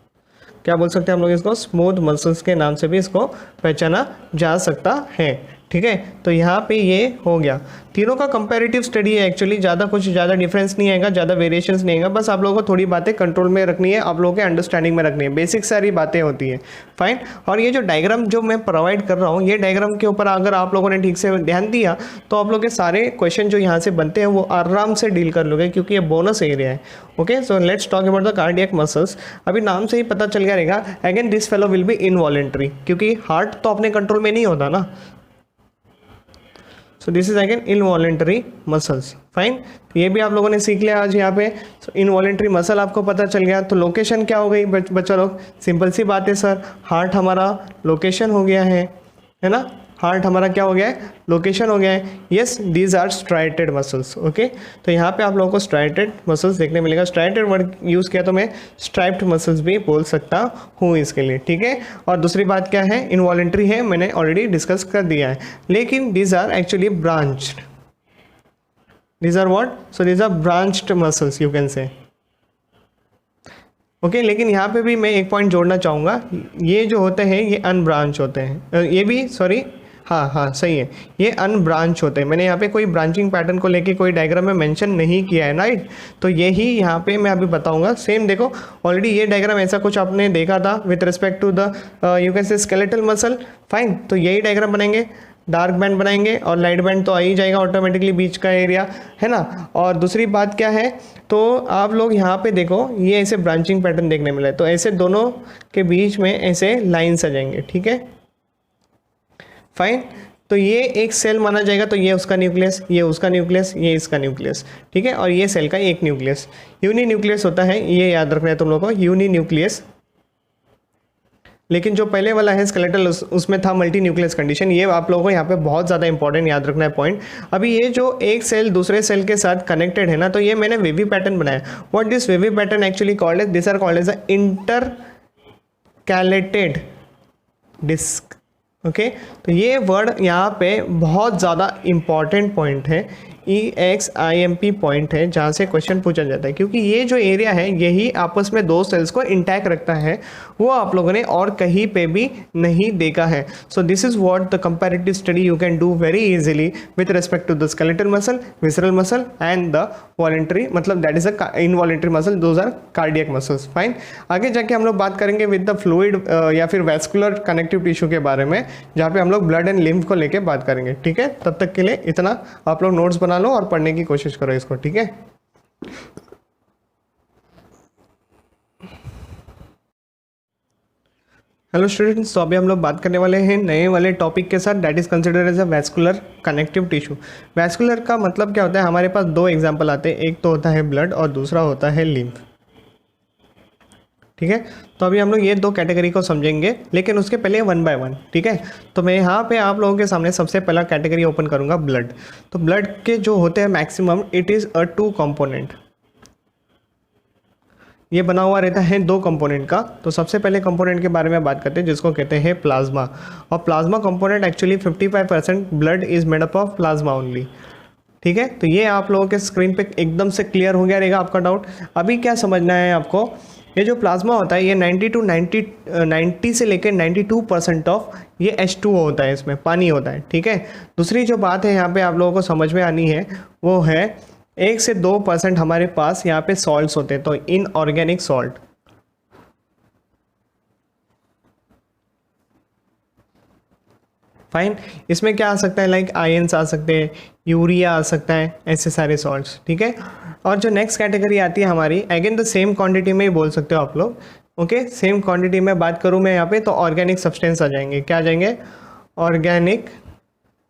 क्या बोल सकते हैं हम लोग इसको? स्मूथ मसल्स के नाम से भी इसको पहचाना जा सकता है। ठीक है, तो यहाँ पे ये हो गया। तीनों का कंपैरेटिव स्टडी है एक्चुअली, ज़्यादा डिफरेंस नहीं आएगा, ज़्यादा वेरिएशंस नहीं आएगा, बस आप लोगों को थोड़ी बातें कंट्रोल में रखनी है, आप लोगों के अंडरस्टैंडिंग में रखनी है, बेसिक सारी बातें होती है। फाइन, और ये जो डायग्राम जो मैं प्रोवाइड कर रहा हूँ, ये डायग्राम के ऊपर अगर आप लोगों ने ठीक से ध्यान दिया तो आप लोग के सारे क्वेश्चन जो यहाँ से बनते हैं वो आराम से डील कर लोगे, क्योंकि ये बोनस एरिया है। Okay, so let's talk about the cardiac muscles. अभी नाम से ही पता चल गया रहेगा, again this fellow will be involuntary, क्योंकि हार्ट तो अपने कंट्रोल में नहीं होता ना। सो this is again involuntary muscles. Fine, ये भी आप लोगों ने सीख लिया आज यहाँ पे। सो इनवॉलेंटरी मसल आपको पता चल गया। तो लोकेशन क्या हो गई बच्चा लोग? सिंपल सी बात है सर, हार्ट हमारा लोकेशन हो गया है ना? हार्ट हमारा क्या हो गया है? लोकेशन हो गया है। Yes, these are striated muscles. Okay, तो यहाँ पे आप लोगों को स्ट्राइटेड मसल्स देखने मिलेगा। स्ट्राइटेड वर्ड यूज़ किया तो मैं स्ट्राइप्ड मसल्स भी बोल सकता हूँ इसके लिए, ठीक है। और दूसरी बात क्या है? इनवॉलेंट्री है, मैंने ऑलरेडी डिस्कस कर दिया है, लेकिन these are actually branched. These are what? So these are branched muscles, you can say. Okay, लेकिन यहाँ पे भी मैं एक पॉइंट जोड़ना चाहूँगा, ये जो होते हैं ये अनब्रांच होते हैं, ये भी सॉरी, हाँ सही है, ये अनब्रांच होते हैं। मैंने यहाँ पे कोई ब्रांचिंग पैटर्न को लेके कोई डायग्राम में मेंशन नहीं किया है, राइट। तो यही यहाँ पे मैं अभी बताऊँगा। सेम देखो, ऑलरेडी ये डायग्राम ऐसा कुछ आपने देखा था with respect to the you can say skeletal muscle. Fine, तो यही डायग्राम बनेंगे, डार्क बैंड बनाएंगे और लाइट बैंड तो आ ही जाएगा ऑटोमेटिकली, बीच का एरिया है ना। और दूसरी बात क्या है, तो आप लोग यहाँ पे देखो, ये ऐसे ब्रांचिंग पैटर्न देखने मिला है, तो ऐसे दोनों के बीच में ऐसे लाइन्स आ जाएंगे, ठीक है। फाइन, तो ये एक सेल माना जाएगा, तो ये उसका न्यूक्लियस, ये उसका न्यूक्लियस, ये इसका न्यूक्लियस, ठीक है। और ये सेल का एक न्यूक्लियस, यूनी न्यूक्लियस होता है, ये याद रखना है तुम लोगों को, यूनी न्यूक्लियस। लेकिन जो पहले वाला है स्केलेटल, उसमें था मल्टी न्यूक्लियस कंडीशन। ये आप लोगों को यहाँ पे बहुत ज़्यादा इंपॉर्टेंट याद रखना है पॉइंट। अभी ये जो एक सेल दूसरे सेल के साथ कनेक्टेड है ना, तो ये मैंने वेवी पैटर्न बनाया। What this wavy pattern actually called as? This are called as a intercalated disc. Okay, तो ये वर्ड यहाँ पे बहुत ज़्यादा इंपॉर्टेंट पॉइंट है, EXIMP पॉइंट है, जहाँ से क्वेश्चन पूछा जाता है, क्योंकि ये जो एरिया है यही आपस में दो सेल्स को इंटैक्ट रखता है, वो आप लोगों ने और कहीं पे भी नहीं देखा है। So this is what the comparative study you can do very easily with respect to the skeletal muscle, visceral muscle and the voluntary, मतलब that is a involuntary muscle, those are cardiac muscles. Fine, आगे जाके हम लोग बात करेंगे with the fluid या फिर vascular connective tissue के बारे में, जहाँ पे हम लोग ब्लड एंड लिम्फ को लेके बात करेंगे, ठीक है। तब तक के लिए इतना आप लोग नोट्स बना लो और पढ़ने की कोशिश करो इसको, ठीक है। हेलो स्टूडेंट्स, तो अभी हम लोग बात करने वाले हैं नए वाले टॉपिक के साथ, that is considered as a vascular connective tissue. Vascular का मतलब क्या होता है? हमारे पास दो एग्जांपल आते हैं, एक तो होता है ब्लड और दूसरा होता है लिम्फ, ठीक है। तो अभी हम लोग ये 2 कैटेगरी को समझेंगे, लेकिन उसके पहले 1 बाय 1, ठीक है। तो मैं यहाँ पे आप लोगों के सामने सबसे पहला कैटेगरी ओपन करूँगा ब्लड। तो ब्लड के जो होते हैं maximum it is a 2 component, ये बना हुआ रहता है 2 कंपोनेंट का। तो सबसे पहले कंपोनेंट के बारे में बात करते हैं जिसको कहते हैं प्लाज्मा। और plasma component actually 55% blood is made up of plasma only, ठीक है। तो ये आप लोगों के स्क्रीन पे एकदम से क्लियर हो गया रहेगा आपका डाउट। अभी क्या समझना है आपको, ये जो प्लाज्मा होता है ये 90 से लेकर 92% ऑफ ये H2O होता है, इसमें पानी होता है, ठीक है। दूसरी जो बात है यहाँ पे आप लोगों को समझ में आनी है वो है 1 से 2% हमारे पास यहाँ पे सॉल्ट्स होते हैं, तो इनऑर्गेनिक सॉल्ट। फाइन, इसमें क्या आ सकता है, लाइक आयंस आ सकते हैं, यूरिया आ सकता है, ऐसे सारे सॉल्ट्स, ठीक है। और जो नेक्स्ट कैटेगरी आती है हमारी, अगेन द सेम क्वांटिटी में ही बोल सकते हो आप लोग, ओके। सेम क्वांटिटी में बात करूँ मैं यहाँ पे तो ऑर्गेनिक सब्सटेंस आ जाएंगे। क्या आ जाएंगे, ऑर्गेनिक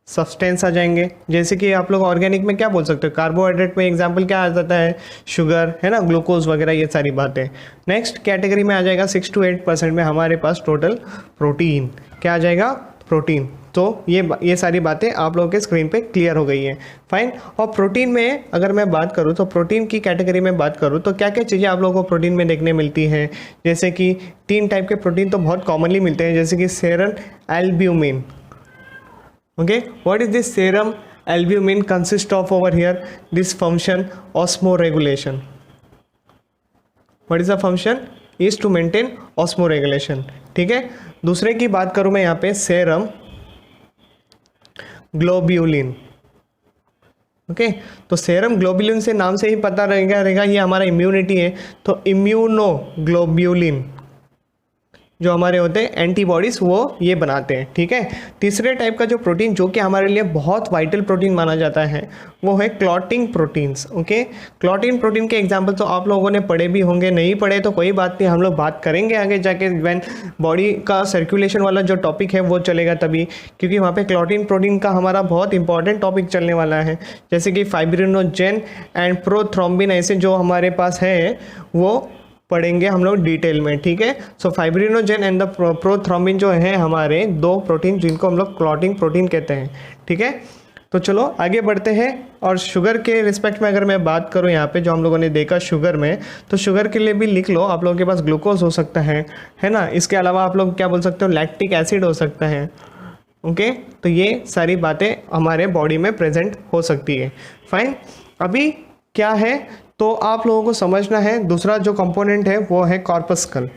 सब्सटेंस आ जाएंगे। जैसे कि आप लोग ऑर्गेनिक में क्या बोल सकते हो, कार्बोहाइड्रेट में एग्जांपल क्या आ जाता है, शुगर है ना, ग्लूकोज वगैरह, ये सारी बातें। नेक्स्ट कैटेगरी में आ जाएगा 6 to 8% में हमारे पास टोटल प्रोटीन। क्या आ जाएगा, प्रोटीन। तो ये सारी बातें आप लोगों के स्क्रीन पे क्लियर हो गई हैं, फाइन। और प्रोटीन में अगर मैं बात करूँ तो प्रोटीन की कैटेगरी में बात करूँ तो क्या क्या चीज़ें आप लोगों को प्रोटीन में देखने मिलती हैं, जैसे कि 3 टाइप के प्रोटीन तो बहुत कॉमनली मिलते हैं, जैसे कि serum albumin. Okay, what is this serum albumin consist of over here? This function osmoregulation. What is the function? Is to maintain osmoregulation. ठीक है। दूसरे की बात करूं मैं यहाँ पे सेरम ग्लोब्यूलिन। ओके, तो सेरम ग्लोब्यूलिन से नाम से ही पता रहेगा ये हमारा इम्यूनिटी है, तो इम्यूनोग्लोब्यूलिन जो हमारे होते हैं एंटीबॉडीज वो ये बनाते हैं, ठीक है। तीसरे टाइप का जो प्रोटीन जो कि हमारे लिए बहुत वाइटल प्रोटीन माना जाता है वो है clotting proteins, okay. Clotting protein के एग्जांपल तो आप लोगों ने पढ़े भी होंगे, नहीं पढ़े तो कोई बात नहीं, हम लोग बात करेंगे आगे जाके व्हेन बॉडी का सर्कुलेशन वाला जो टॉपिक है वो चलेगा तभी, क्योंकि वहाँ पे क्लॉटिंग प्रोटीन का हमारा बहुत इंपॉर्टेंट टॉपिक चलने वाला है। जैसे कि फाइब्रिनोजेन एंड प्रोथ्रोम्बिन ऐसे जो हमारे पास है वो पढ़ेंगे हम लोग डिटेल में, ठीक है। सो फाइब्रिनोजेन एंड द प्रोथ्रोम्बिन जो है हमारे 2 प्रोटीन जिनको हम लोग क्लॉटिंग प्रोटीन कहते हैं, ठीक है। तो चलो आगे बढ़ते हैं। और शुगर के रिस्पेक्ट में अगर मैं बात करूं यहाँ पे जो हम लोगों ने देखा शुगर में, तो शुगर के लिए भी लिख लो, आप लोगों के पास ग्लूकोज हो सकता है ना। इसके अलावा आप लोग क्या बोल सकते हो, लैक्टिक एसिड हो सकता है, ओके। तो ये सारी बातें हमारे बॉडी में प्रेजेंट हो सकती है, फाइन। अभी क्या है तो आप लोगों को समझना है, दूसरा जो कंपोनेंट है वो है कॉर्पस्कल।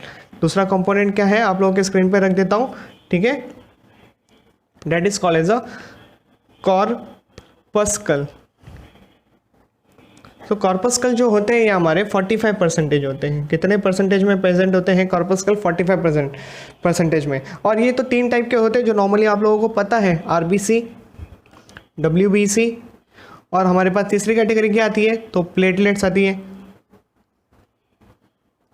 दूसरा कंपोनेंट क्या है आप लोगों के स्क्रीन पे रख देता हूँ, ठीक है। That is called as a corpuscle. तो कॉर्पस्कल जो होते हैं ये हमारे 45% होते हैं। कितने परसेंटेज में प्रेजेंट होते हैं कॉर्पस्कल, 45% में। और ये तो 3 टाइप के होते हैं जो नॉर्मली आप लोगों को पता है, आरबीसी, डब्ल्यूबीसी, और हमारे पास तीसरी कैटेगरी क्या आती है तो प्लेटलेट्स आती है,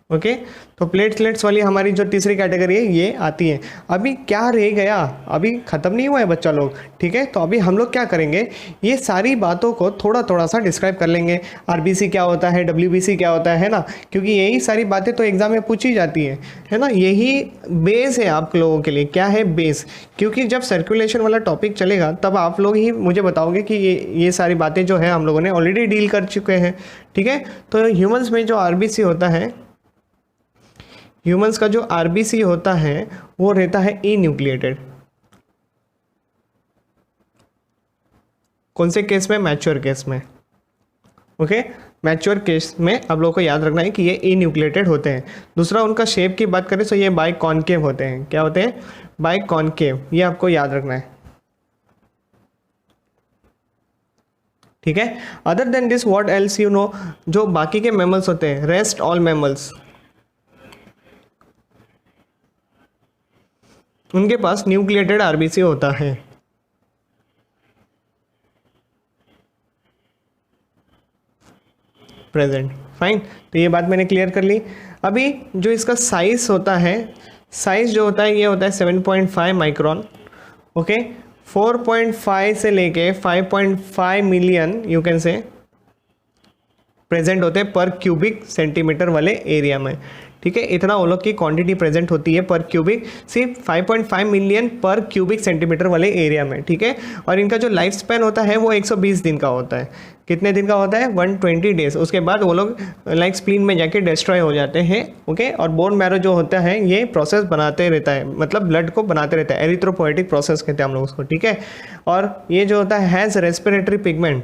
ओके। तो प्लेटलेट्स वाली हमारी जो तीसरी कैटेगरी है ये आती है। अभी क्या रह गया, अभी ख़त्म नहीं हुआ है बच्चा लोग, ठीक है। तो अभी हम लोग क्या करेंगे, ये सारी बातों को थोड़ा थोड़ा सा डिस्क्राइब कर लेंगे। आरबीसी क्या होता है, डब्ल्यूबीसी क्या होता है ना, क्योंकि यही सारी बातें तो एग्जाम में पूछी जाती है ना। यही बेस है आप लोगों के लिए। क्या है बेस, क्योंकि जब सर्कुलेशन वाला टॉपिक चलेगा तब आप लोग ही मुझे बताओगे कि ये सारी बातें जो है हम लोगों ने ऑलरेडी डील कर चुके हैं, ठीक है। तो ह्यूमन्स में जो आरबीसी होता है, ह्यूमंस का जो आरबीसी होता है वो रहता है ई न्यूक्लिएटेड। कौन से केस में, मैच्योर केस में, ओके। मैच्योर केस में आप लोगों को याद रखना है कि ये ई न्यूक्लिएटेड होते हैं। दूसरा उनका शेप की बात करें तो ये बाई कॉनकेव होते हैं। क्या होते हैं, बाई कॉनकेव, ये आपको याद रखना है, ठीक है। Other than this what else you know, जो बाकी के मैमल्स होते हैं, रेस्ट ऑल मैमल्स, उनके पास न्यूक्लिएटेड आरबीसी होता है। Present, fine. तो ये बात मैंने क्लियर कर ली। अभी जो इसका साइज होता है, साइज जो होता है ये होता है 7.5 माइक्रोन, ओके। 4.5 से लेके 5.5 मिलियन यू कैन से प्रेजेंट होते हैं पर क्यूबिक सेंटीमीटर वाले एरिया में, ठीक है, इतना वो लोग की क्वांटिटी प्रेजेंट होती है पर क्यूबिक, सिर्फ 5.5 मिलियन पर क्यूबिक सेंटीमीटर वाले एरिया में। ठीक है, और इनका जो लाइफ स्पैन होता है वो 120 दिन का होता है। कितने दिन का होता है? 120 डेज। उसके बाद वो लोग लाइक स्प्लीन में जाके डिस्ट्रॉय हो जाते हैं। ओके, और बोन मैरो जो होता है ये प्रोसेस बनाते रहता है, मतलब ब्लड को बनाते रहता है, एरिथ्रोपोएटिक प्रोसेस कहते हैं हम लोग उसको। ठीक है, और ये जो होता है has respiratory pigment,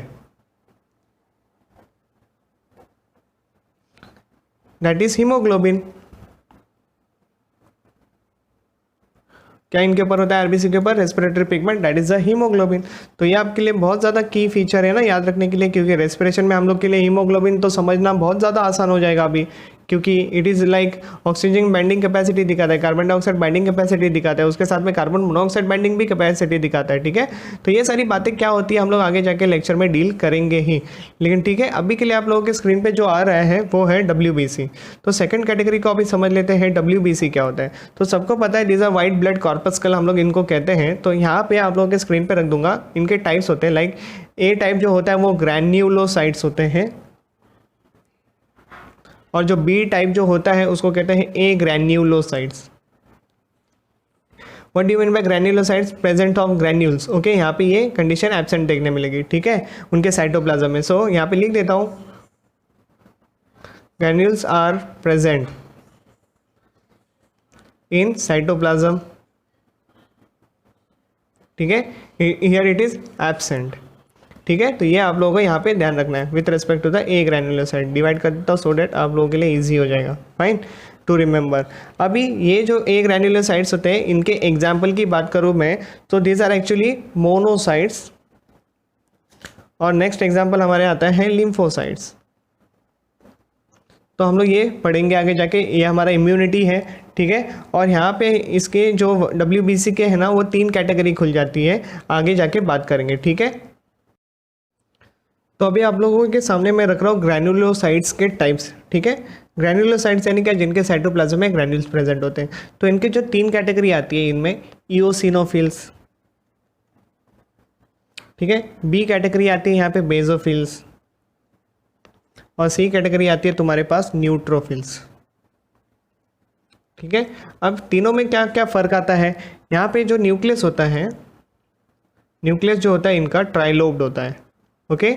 that is haemoglobin. क्या इनके ऊपर होता है? आरबीसी के ऊपर respiratory pigment, that is the haemoglobin. तो ये आपके लिए बहुत ज़्यादा की फीचर है ना याद रखने के लिए, क्योंकि रेस्पिरेशन में हम लोग के लिए हीमोग्लोबिन तो समझना बहुत ज़्यादा आसान हो जाएगा अभी, क्योंकि it is like oxygen binding capacity दिखाता है, कार्बन डाइऑक्साइड बाइंडिंग कैपेसिटी दिखाता है, उसके साथ में कार्बन मोनोऑक्साइड बाइंडिंग भी कैपेसिटी दिखाता है। ठीक है, तो ये सारी बातें क्या होती है हम लोग आगे जाके लेक्चर में डील करेंगे ही, लेकिन ठीक है अभी के लिए आप लोगों के स्क्रीन पे जो आ रहा है वो है WBC। तो सेकंड कैटेगरी को अभी समझ लेते हैं WBC क्या होता है। तो सबको पता है this are white blood corpuscle हम लोग इनको कहते हैं। तो यहाँ पे आप लोगों के स्क्रीन पे रख दूंगा, इनके टाइप्स होते हैं, लाइक ए टाइप जो होता है वो ग्रैन्युलोसाइट्स होते हैं, और जो बी टाइप जो होता है उसको कहते हैं agranulocytes. What do you mean by granulocytes? Present of granules. Okay, यहाँ पे ये कंडीशन एब्सेंट देखने मिलेगी। ठीक है, उनके साइटोप्लाज्म में। सो यहाँ पे लिख देता हूँ granules are present in cytoplasm. ठीक है, हियर इट इज एब्सेंट। ठीक है, तो ये आप लोगों को यहाँ पे ध्यान रखना है with respect to the agranulocyte. Divide कर देता हूँ सो डेट आप लोगों के लिए इजी हो जाएगा, फाइन टू रिमेंबर। अभी ये जो ए ग्रैन्युलोसाइट्स होते हैं इनके एग्जाम्पल की बात करूँ मैं तो दीज आर एक्चुअली मोनोसाइट्स, और नेक्स्ट एग्जाम्पल हमारे आता है लिम्फोसाइट्स। तो हम लोग ये पढ़ेंगे आगे जाके, ये हमारा इम्यूनिटी है। ठीक है, और यहाँ पे इसके जो WBC के है ना वो 3 कैटेगरी खुल जाती है, आगे जाके बात करेंगे। ठीक है, तो अभी आप लोगों के सामने मैं रख रहा हूँ ग्रैन्युलोसाइट्स के टाइप्स। ठीक है, ग्रैन्युलोसाइट्स यानी क्या? जिनके साइटोप्लाज्म में ग्रैन्यूल्स प्रेजेंट होते हैं। तो इनके जो 3 कैटेगरी आती है इनमें इओसिनोफिल्स। ठीक है, बी कैटेगरी आती है यहाँ पे बेजोफिल्स, और सी कैटेगरी आती है तुम्हारे पास न्यूट्रोफिल्स। ठीक है, अब तीनों में क्या क्या फ़र्क आता है? यहाँ पे जो न्यूक्लियस होता है, न्यूक्लियस जो होता है इनका ट्राइलोब्ड होता है। Okay,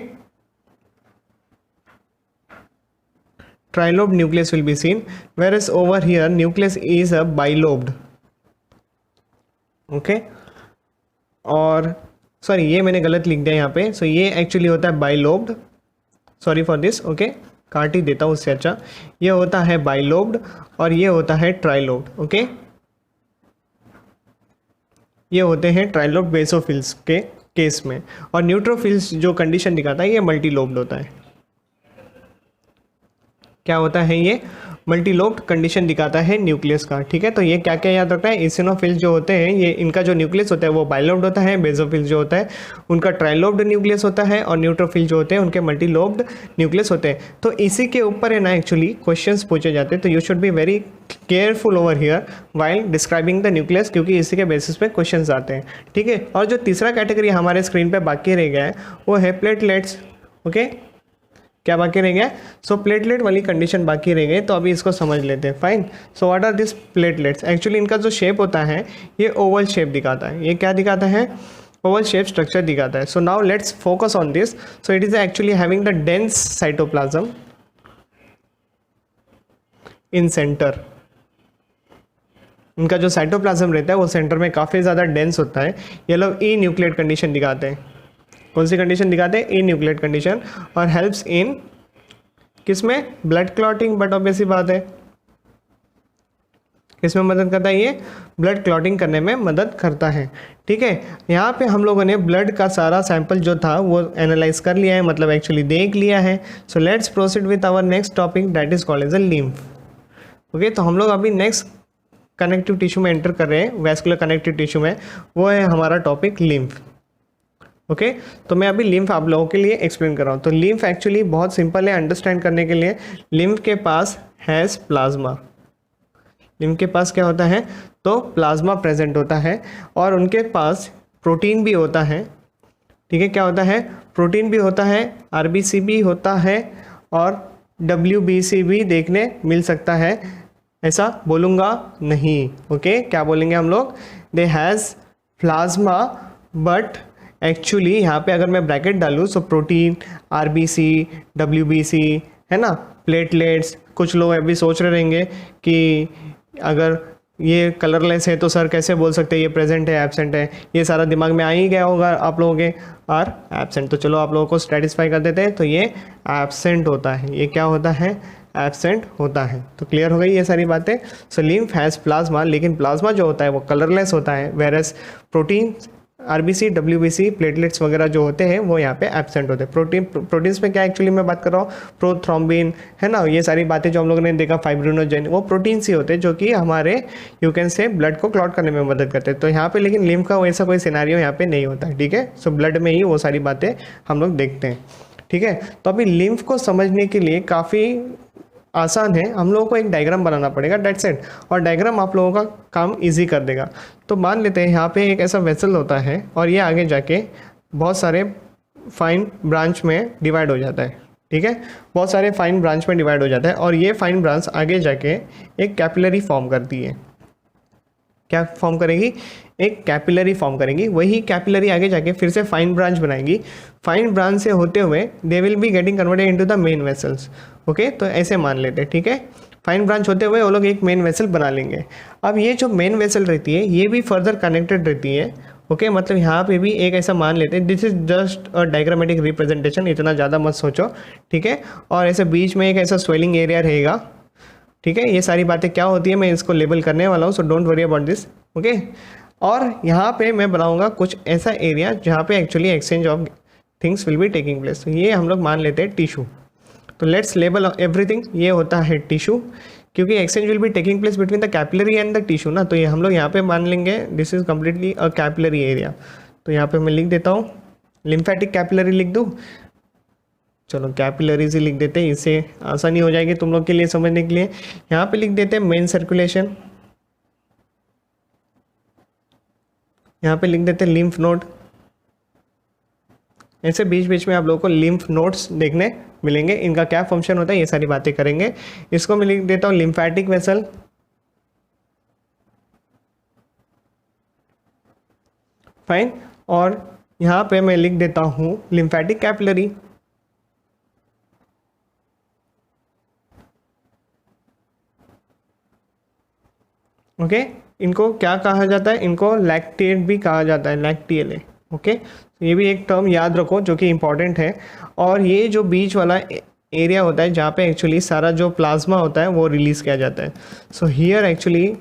trilobed nucleus will be seen, whereas over here nucleus is a bilobed. Okay, और सॉरी ये मैंने गलत लिख दिया यहाँ पे, सो ये एक्चुअली होता है bilobed, sorry for this. Okay, काट ही देता हूँ उससे अच्छा। ये होता है बाइलोब्ड और ये होता है ट्राइलोब्ड। ओके, ये होते हैं ट्राइलोब्ड बेसोफिल्स के केस में, और न्यूट्रोफिल्स जो कंडीशन दिखाता है ये मल्टीलोब्ड होता है। क्या होता है? ये मल्टीलोब्ड कंडीशन दिखाता है न्यूक्लियस का। ठीक है, तो ये क्या क्या याद रखना है? इसिनोफिल्स जो होते हैं ये इनका जो न्यूक्लियस होता है वो बाइलोब्ड होता है, बेसोफिल्स जो होता है उनका ट्राइलोब्ड न्यूक्लियस होता है, और न्यूट्रोफिल जो होते हैं उनके मल्टीलोब्ड न्यूक्लियस होते हैं। तो इसी के ऊपर है ना एक्चुअली क्वेश्चंस पूछे जाते हैं, तो you should be very careful over here while describing the nucleus, क्योंकि इसी के बेसिस पे क्वेश्चंस आते हैं। ठीक है, और जो तीसरा कैटेगरी हमारे स्क्रीन पर बाकी रह गया है वो है प्लेटलेट्स। ओके, क्या बाकी रह गया? सो प्लेटलेट वाली कंडीशन बाकी रह गई, तो अभी इसको समझ लेते हैं। Fine, so what are this platelets? Actually इनका जो शेप होता है ये ओवल शेप दिखाता है। ये क्या दिखाता है? ओवल शेप स्ट्रक्चर दिखाता है। So now let's focus on this. So it is actually having the dense cytoplasm in centre. इनका जो साइटोप्लाज्म रहता है वो सेंटर में काफ़ी ज़्यादा डेंस होता है। ये लोग ई न्यूक्लियेट कंडीशन दिखाते हैं। कौन सी कंडीशन दिखाते हैं? ई न्यूक्लियेट कंडीशन, और हेल्प्स इन किस में? Blood clotting. बट ऑब्वियस सी बात है किसमें मदद करता है? ये ब्लड क्लॉटिंग करने में मदद करता है। ठीक है, यहाँ पे हम लोगों ने ब्लड का सारा सैंपल जो था वो एनालाइज कर लिया है, मतलब एक्चुअली देख लिया है। So let's proceed with our next topic, that is called as a lymph. Okay, तो हम लोग अभी नेक्स्ट कनेक्टिव टिश्यू में एंटर कर रहे हैं, वैस्कुलर कनेक्टिव टिश्यू में, वो है हमारा टॉपिक लिम्फ। ओके, तो मैं अभी लिम्फ आप लोगों के लिए एक्सप्लेन कर रहा हूँ। तो लिम्फ एक्चुअली बहुत सिंपल है अंडरस्टैंड करने के लिए। लिम्फ के पास हैज़ प्लाज्मा। लिम्फ के पास क्या होता है? तो प्लाज्मा प्रेजेंट होता है, और उनके पास प्रोटीन भी होता है। ठीक है, क्या होता है? प्रोटीन भी होता है, आरबीसी भी होता है, और WBC भी देखने मिल सकता है। ऐसा बोलूँगा नहीं। ओके, क्या बोलेंगे हम लोग, they has plasma but actually यहाँ पे अगर मैं ब्रैकेट डालूँ सो प्रोटीन, आरबीसी, डब्ल्यूबीसी, है ना, प्लेटलेट्स। कुछ लोग अभी सोच रहे रहेंगे कि अगर ये कलरलेस है तो सर कैसे बोल सकते हैं ये प्रेजेंट है एब्सेंट है, ये सारा दिमाग में आ ही गया होगा आप लोगों के, और एब्सेंट। तो चलो आप लोगों को सेटिस्फाई कर देते हैं, तो ये एब्सेंट होता है, ये क्या होता है, एब्सेंट होता है। तो क्लियर हो गई ये सारी बातें। सो लिम्फ हैज़ प्लाज्मा, लेकिन प्लाज्मा जो होता है वो कलरलेस होता है, various protein, RBC, WBC, platelets वगैरह जो होते हैं वो यहाँ पे एब्सेंट होते हैं। प्रोटीन्स में क्या एक्चुअली मैं बात कर रहा हूँ, प्रोथ्रोम्बिन, है ना, ये सारी बातें जो हम लोगों ने देखा, फाइब्रिनोजेन, वो प्रोटीन्स ही होते हैं जो कि हमारे यू कैन से ब्लड को क्लॉट करने में मदद करते हैं। तो यहाँ पे लेकिन लिम्फ का वैसा कोई सिनेरियो यहाँ पे नहीं होता है, ठीक है। सो ब्लड में ही वो सारी बातें हम लोग देखते हैं, ठीक है। तो अभी लिम्फ को समझने के लिए काफ़ी आसान है, हम लोगों को एक डायग्राम बनाना पड़ेगा, डेट्स इट। और डायग्राम आप लोगों का काम इजी कर देगा। तो मान लेते हैं यहाँ पे एक ऐसा वेसल होता है और ये आगे जाके बहुत सारे फाइन ब्रांच में डिवाइड हो जाता है, ठीक है, बहुत सारे फाइन ब्रांच में डिवाइड हो जाता है, और ये फाइन ब्रांच आगे जाके एक कैपिलरी फॉर्म करती है। क्या फॉर्म करेगी, एक कैपिलरी फॉर्म करेंगी। वही कैपिलरी आगे जाके फिर से फाइन ब्रांच बनाएगी। फाइन ब्रांच से होते हुए they will be getting converted into the main vessels. Okay, तो ऐसे मान लेते हैं, ठीक है। फाइन ब्रांच होते हुए वो लोग एक मेन वेसल बना लेंगे। अब ये जो मेन वेसल रहती है ये भी फर्दर कनेक्टेड रहती है। ओके, मतलब यहाँ पे भी एक ऐसा मान लेते हैं, this is just a diagrammatic representation, इतना ज़्यादा मत सोचो, ठीक है। और ऐसे बीच में एक ऐसा स्वेलिंग एरिया रहेगा, ठीक है। ये सारी बातें क्या होती है मैं इसको लेबल करने वाला हूँ, so don't worry about this, okay. और यहाँ पे मैं बनाऊँगा कुछ ऐसा एरिया जहाँ पे actually exchange of things will be taking place. तो ये हम लोग मान लेते हैं टिश्यू। तो लेट्स लेबल एवरीथिंग, ये होता है टिश्यू, क्योंकि exchange will be taking place between the capillary and the tissue ना। तो ये हम लोग यहाँ पे मान लेंगे this is completely a capillary area. तो यहाँ पे मैं लिख देता हूँ लिम्फेटिक कैपिलरी लिख दूँ, चलो कैपिलरीज ही लिख देते हैं, इससे आसानी हो जाएगी तुम लोग के लिए समझने के लिए। यहाँ पे लिख देते हैं मेन सर्कुलेशन, यहाँ पे लिख देते हैं लिम्फ नोड। ऐसे बीच बीच में आप लोगों को लिम्फ नोड्स देखने मिलेंगे, इनका क्या फंक्शन होता है ये सारी बातें करेंगे। इसको मैं लिख देता हूँ लिम्फेटिक वेसल, फाइन। और यहाँ पे मैं लिख देता हूँ लिम्फेटिक कैपिलरी, ओके। इनको क्या कहा जाता है, इनको लैक्टेट भी कहा जाता है, लैक्टियल, ओके। तो ये भी एक टर्म याद रखो जो कि इंपॉर्टेंट है। और ये जो बीच वाला एरिया होता है जहाँ पे एक्चुअली सारा जो प्लाज्मा होता है वो रिलीज किया जाता है। So here actually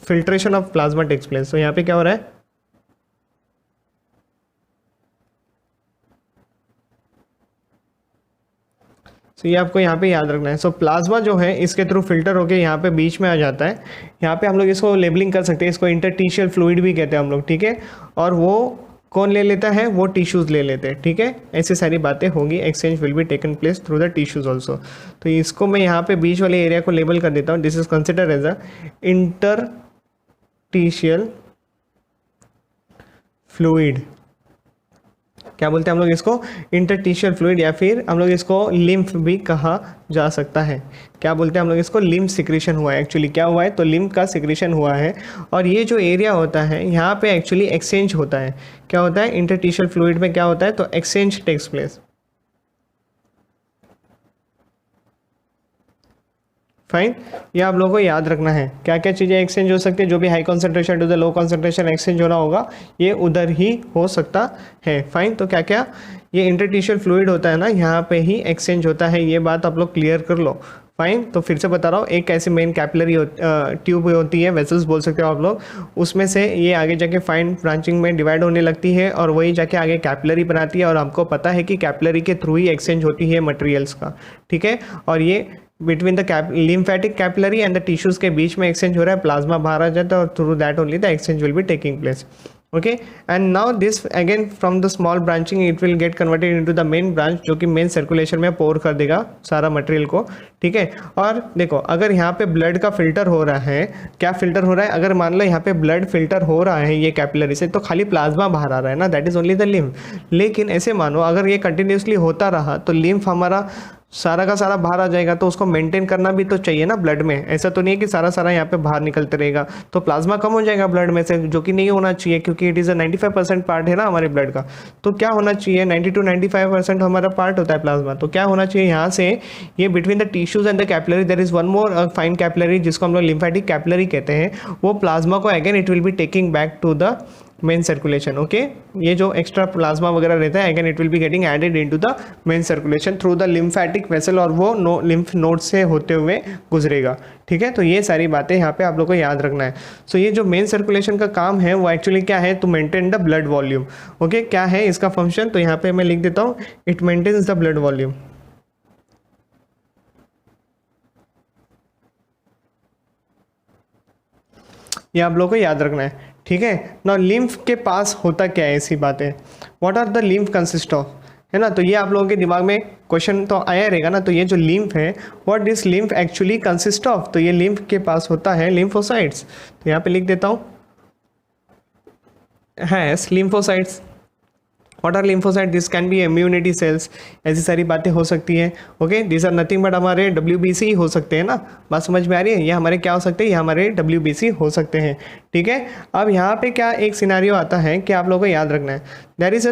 filtration of plasma takes place. तो यहाँ पे क्या हो रहा है, तो ये आपको यहाँ पे याद रखना है। सो प्लाज्मा जो है इसके थ्रू फिल्टर होके यहाँ पे बीच में आ जाता है। यहाँ पे हम लोग इसको लेबलिंग कर सकते हैं, इसको इंटरटिशियल फ्लूइड भी कहते हैं हम लोग, ठीक है। और वो कौन ले लेता है, वो टिश्यूज़ ले लेते हैं, ठीक है। ऐसी सारी बातें होंगी, exchange will be taken place through the tissues also. तो इसको मैं यहाँ पे बीच वाले एरिया को लेबल कर देता हूँ, this is consider as a interstitial fluid. क्या बोलते हैं हम लोग इसको, इंटरटिशियल फ्लूइड, या फिर हम लोग इसको लिम्फ भी कहा जा सकता है। क्या बोलते हैं हम लोग इसको, लिम्फ सिक्रीशन हुआ है। एक्चुअली क्या हुआ है, तो लिम्फ का सिक्रीशन हुआ है। और ये जो एरिया होता है यहाँ पे एक्चुअली एक्सचेंज होता है। क्या होता है, इंटरटिशियल फ्लूइड में क्या होता है, तो एक्सचेंज टेक्स प्लेस, फाइन। ये आप लोगों को याद रखना है क्या क्या चीज़ें एक्सचेंज हो सकती है। जो भी high concentration to the low concentration exchange होना होगा ये उधर ही हो सकता है, फाइन। तो क्या क्या ये इंटरटिशियल फ्लूइड होता है ना, यहाँ पे ही एक्सचेंज होता है, ये बात आप लोग क्लियर कर लो, फाइन। तो फिर से बता रहा हूँ, एक ऐसी मेन कैपिलरी ट्यूब होती है, वेसल्स बोल सकते हो आप लोग, उसमें से ये आगे जाके फाइन ब्रांचिंग में डिवाइड होने लगती है और वही जाके आगे कैपिलरी बनाती है। और आपको पता है कि कैपिलरी के थ्रू ही एक्सचेंज होती है मटेरियल्स का, ठीक है। और ये between the lymphatic capillary and the tissues के बीच में एक्सचेंज हो रहा है, प्लाज्मा बाहर आ जाता है और through that only the exchange will be taking place, okay. And now this again from the small branching it will get converted into the main branch, जो कि मेन सर्कुलेशन में पोर कर देगा सारा मटेरियल को, ठीक है। और देखो अगर यहाँ पे ब्लड का फिल्टर हो रहा है, क्या फिल्टर हो रहा है, अगर मान लो यहाँ पे ब्लड फिल्टर हो रहा है ये कैपिलरी से, तो खाली प्लाज्मा बाहर आ रहा है ना, that is only the lymph. लेकिन ऐसे मानो अगर ये कंटिन्यूसली होता रहा तो लिम्फ हमारा सारा का सारा बाहर आ जाएगा, तो उसको मेंटेन करना भी तो चाहिए ना ब्लड में। ऐसा तो नहीं है कि सारा सारा यहाँ पे बाहर निकलते रहेगा, तो प्लाज्मा कम हो जाएगा ब्लड में से, जो कि नहीं होना चाहिए, क्योंकि इट इज़ अ 95% पार्ट है ना हमारे ब्लड का। तो क्या होना चाहिए, 90 to 95% हमारा पार्ट होता है प्लाज्मा। तो क्या होना चाहिए यहाँ से, ये between the tissues and the capillary there is one more fine capillary, जिसको हम लोग लिम्फेटिक कैपिलरी कहते हैं। वो प्लाज्मा को again it will be taking back to the main circulation. Okay, ये जो एक्स्ट्रा प्लाज्मा वगैरह रहता है again it will be getting added into the main circulation through the lymphatic vessel, और वो लिम्फ नोड से होते हुए गुजरेगा। ठीक है, तो ये सारी बातें यहाँ पे आप लोग को याद रखना है। सो ये जो मेन सर्कुलेशन का काम है वो एक्चुअली क्या है, to maintain the blood volume. Okay, क्या है इसका फंक्शन, तो यहाँ पे मैं लिख देता हूँ, it maintains the blood volume. ये आप लोगों को याद रखना है। ठीक है, ना लिम्फ के पास होता क्या है, ऐसी बात है। What are the lymph consist of, है ना। तो ये आप लोगों के दिमाग में क्वेश्चन तो आया रहेगा ना। तो ये जो लिम्फ है, what this lymph actually consist of, तो ये लिम्फ के पास होता है लिम्फोसाइट्स। तो यहाँ पे लिख देता हूँ, has lymphocytes. What are lymphocyte, this can be immunity cells, ऐसी सारी बातें हो सकती है। Okay, this are nothing but हमारे WBC हो सकते हैं ना। बात समझ में आ रही है, ये हमारे क्या हो सकते हैं, ये हमारे WBC हो सकते हैं। ठीक है, अब यहाँ पे क्या एक सिनेरियो आता है कि आप लोगों को याद रखना है, there is a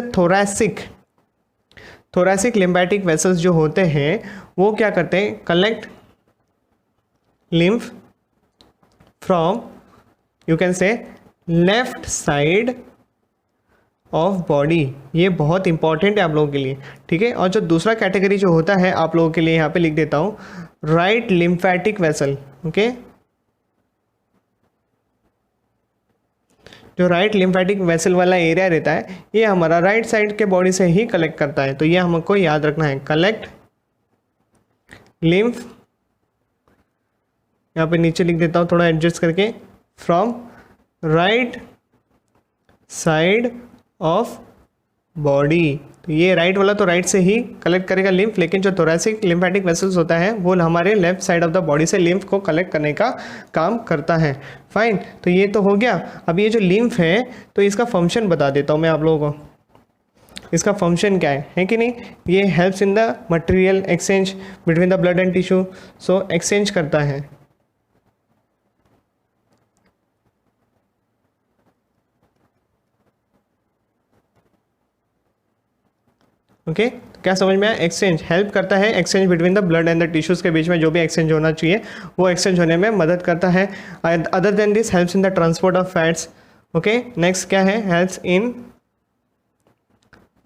thoracic lymphatic vessels जो होते हैं वो क्या करते हैं, collect lymph from you can say left side of body. ये बहुत इंपॉर्टेंट है आप लोगों के लिए। ठीक है, और जो दूसरा कैटेगरी जो होता है आप लोगों के लिए यहाँ पे लिख देता हूँ, राइट लिम्फेटिक वेसल। ओके, जो राइट लिम्फेटिक वेसल वाला एरिया रहता है ये हमारा राइट साइड के बॉडी से ही कलेक्ट करता है। तो ये हमको याद रखना है, कलेक्ट लिम्फ, यहाँ पे नीचे लिख देता हूँ थोड़ा एडजस्ट करके, from right side of body. तो ये राइट वाला तो राइट से ही कलेक्ट करेगा लिम्फ, लेकिन जो थोरैसिक लिम्फेटिक वेसल्स होता है वो हमारे left side of the body से लिम्फ को कलेक्ट करने का काम करता है। फाइन, तो ये तो हो गया। अब ये जो लिम्फ है तो इसका फंक्शन बता देता हूँ मैं आप लोगों को। इसका फंक्शन क्या है कि नहीं, ये helps in the material exchange between the blood and tissue. So exchange करता है। ओके, क्या समझ में आया, एक्सचेंज हेल्प करता है, exchange between the blood and the tissues के बीच में जो भी एक्सचेंज होना चाहिए वो एक्सचेंज होने में मदद करता है। Other than this helps in the transport of fats. Okay, next क्या है, helps in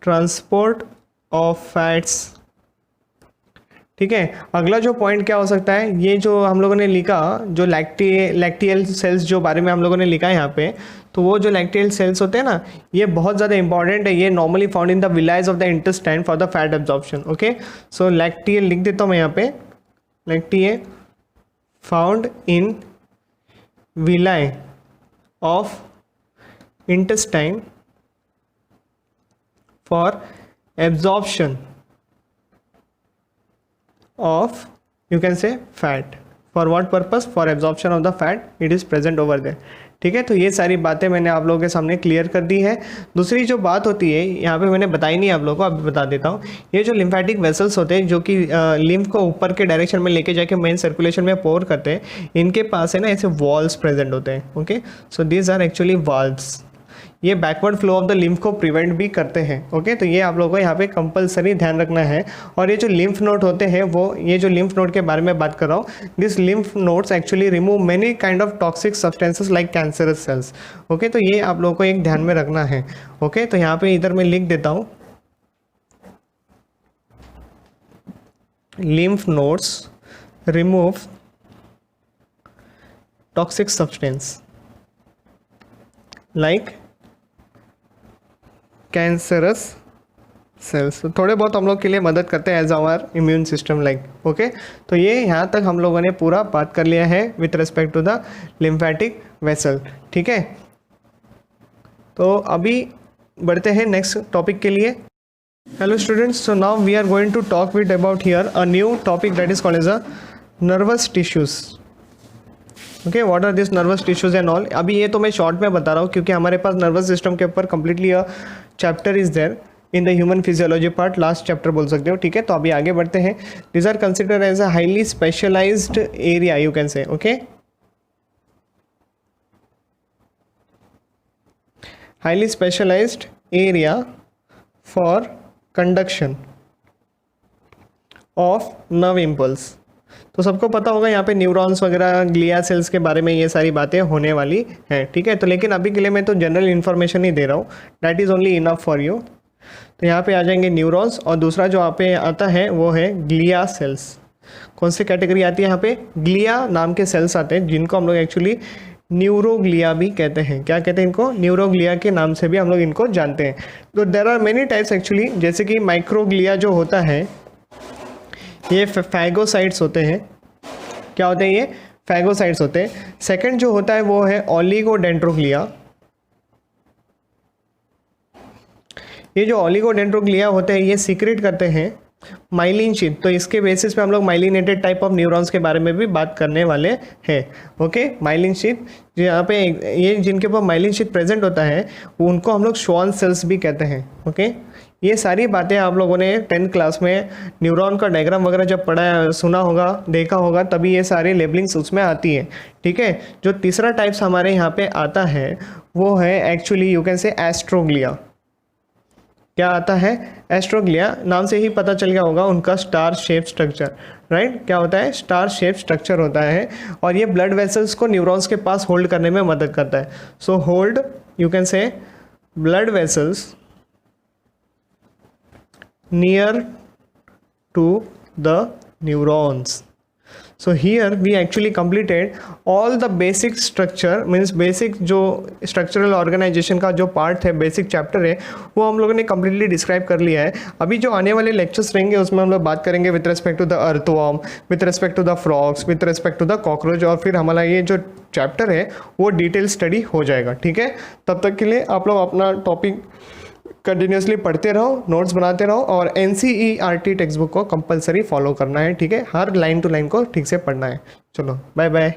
transport of fats. ठीक है, अगला जो पॉइंट क्या हो सकता है, ये जो हम लोगों ने लिखा, जो लैक्टियल सेल्स जो बारे में हम लोगों ने लिखा है यहाँ पे, तो वो जो लैक्टियल सेल्स होते हैं ना, ये बहुत ज़्यादा इंपॉर्टेंट है। ये normally found in the villi of the intestine for the fat absorption. Okay, so lacteal लिख देता हूँ मैं यहाँ पे, lacteal found in villi of intestine for absorption of you can say fat. For what purpose? For absorption of the fat, it is present over there. ठीक है, तो ये सारी बातें मैंने आप लोगों के सामने क्लियर कर दी है। दूसरी जो बात होती है यहाँ पे मैंने बताई नहीं आप लोगों को, अभी बता देता हूँ। ये जो लिम्फेटिक वेसल्स होते हैं जो कि लिम्फ को ऊपर के डायरेक्शन में लेके जाके मेन सर्कुलेशन में पोर करते हैं, इनके पास है ना ऐसे वॉल्स प्रेजेंट होते हैं। Okay, so these are actually valves. ये backward flow of the lymph को प्रिवेंट भी करते हैं। ओके, तो ये आप लोगों को यहाँ पे कंपलसरी ध्यान रखना है। और ये जो लिम्फ नोड होते हैं वो, ये जो लिम्फ नोड के बारे में बात कर रहा हूँ, this lymph nodes actually remove many kind of toxic substances like cancerous cells. Okay, तो ये आप लोगों को एक ध्यान में रखना है। ओके, तो यहाँ पे इधर मैं लिख देता हूँ, lymph nodes remove toxic substance like cancerous cells. तो थोड़े बहुत हम लोग के लिए मदद करते हैं as our immune system like. Okay, तो ये यहाँ तक हम लोगों ने पूरा बात कर लिया है with respect to the lymphatic vessel. ठीक है, तो अभी बढ़ते हैं नेक्स्ट टॉपिक के लिए। Hello students, so now we are going to talk with about here a new topic that is called as a nervous tissues. Okay, what are this nervous tissues and all. अभी ये तो मैं short में बता रहा हूँ क्योंकि हमारे पास नर्वस सिस्टम के ऊपर completely chapter is there in the human physiology part, last chapter बोल सकते हो, ठीक है। तो अभी आगे बढ़ते हैं। These are considered as a highly specialised area, you can say, okay. Highly specialised area for conduction of nerve impulse. तो सबको पता होगा यहाँ पे न्यूरॉन्स वगैरह, ग्लिया सेल्स के बारे में ये सारी बातें होने वाली हैं, ठीक है। तो लेकिन अभी के लिए मैं तो जनरल इन्फॉर्मेशन ही दे रहा हूँ, that is only enough for you. तो यहाँ पे आ जाएंगे न्यूरॉन्स, और दूसरा जो यहाँ पे आता है वो है ग्लिया सेल्स। कौन सी कैटेगरी आती है यहाँ पे? ग्लिया नाम के सेल्स आते हैं, जिनको हम लोग एक्चुअली न्यूरोग्लिया भी कहते हैं। क्या कहते हैं इनको? न्यूरोग्लिया के नाम से भी हम लोग इनको जानते हैं। तो there are many types actually, जैसे कि माइक्रोग्लिया जो होता है ये फैगोसाइट्स होते हैं। क्या होते हैं ये? फैगोसाइट्स होते हैं। सेकंड जो होता है वो है ओलिगोडेंड्रोग्लिया। ये जो ओलिगोडेंड्रोग्लिया होते हैं ये सीक्रेट करते हैं माइलिन शीथ। तो इसके बेसिस पे हम लोग माइलिनेटेड टाइप ऑफ न्यूरॉन्स के बारे में भी बात करने वाले हैं, ओके। माइलिन शीथ जो यहाँ पे ये जिनके ऊपर माइलिन शीथ प्रेजेंट होता है उनको हम लोग श्वान सेल्स भी कहते हैं, ओके। ये सारी बातें आप लोगों ने 10th क्लास में न्यूरॉन का डायग्राम वगैरह जब पढ़ा, सुना होगा, देखा होगा, तभी ये सारे लेबलिंग्स उसमें आती है, ठीक है। जो तीसरा टाइप्स हमारे यहाँ पे आता है वो है एक्चुअली यू कैन से एस्ट्रोग्लिया। क्या आता है? एस्ट्रोग्लिया। नाम से ही पता चल गया होगा उनका स्टार शेप स्ट्रक्चर, राइट। क्या होता है? स्टार शेप स्ट्रक्चर होता है, और ये ब्लड वेसल्स को न्यूरॉन्स के पास होल्ड करने में मदद करता है। सो होल्ड यू कैन से blood vessels near to the neurons. So here we actually completed all the basic structure, means basic जो structural organization का जो part है, basic chapter है, वो हम लोगों ने completely describe कर लिया है। अभी जो आने वाले lectures रहेंगे उसमें हम लोग बात करेंगे with respect to the earthworm, with respect to the frogs, with respect to the cockroach, और फिर हमारा ये जो chapter है वो detail study हो जाएगा, ठीक है। तब तक के लिए आप लोग अपना topic कंटिन्यूसली पढ़ते रहो, नोट्स बनाते रहो, और NCERT टेक्स्ट बुक को कंपलसरी फॉलो करना है, ठीक है। हर लाइन टू लाइन को ठीक से पढ़ना है। चलो बाय बाय।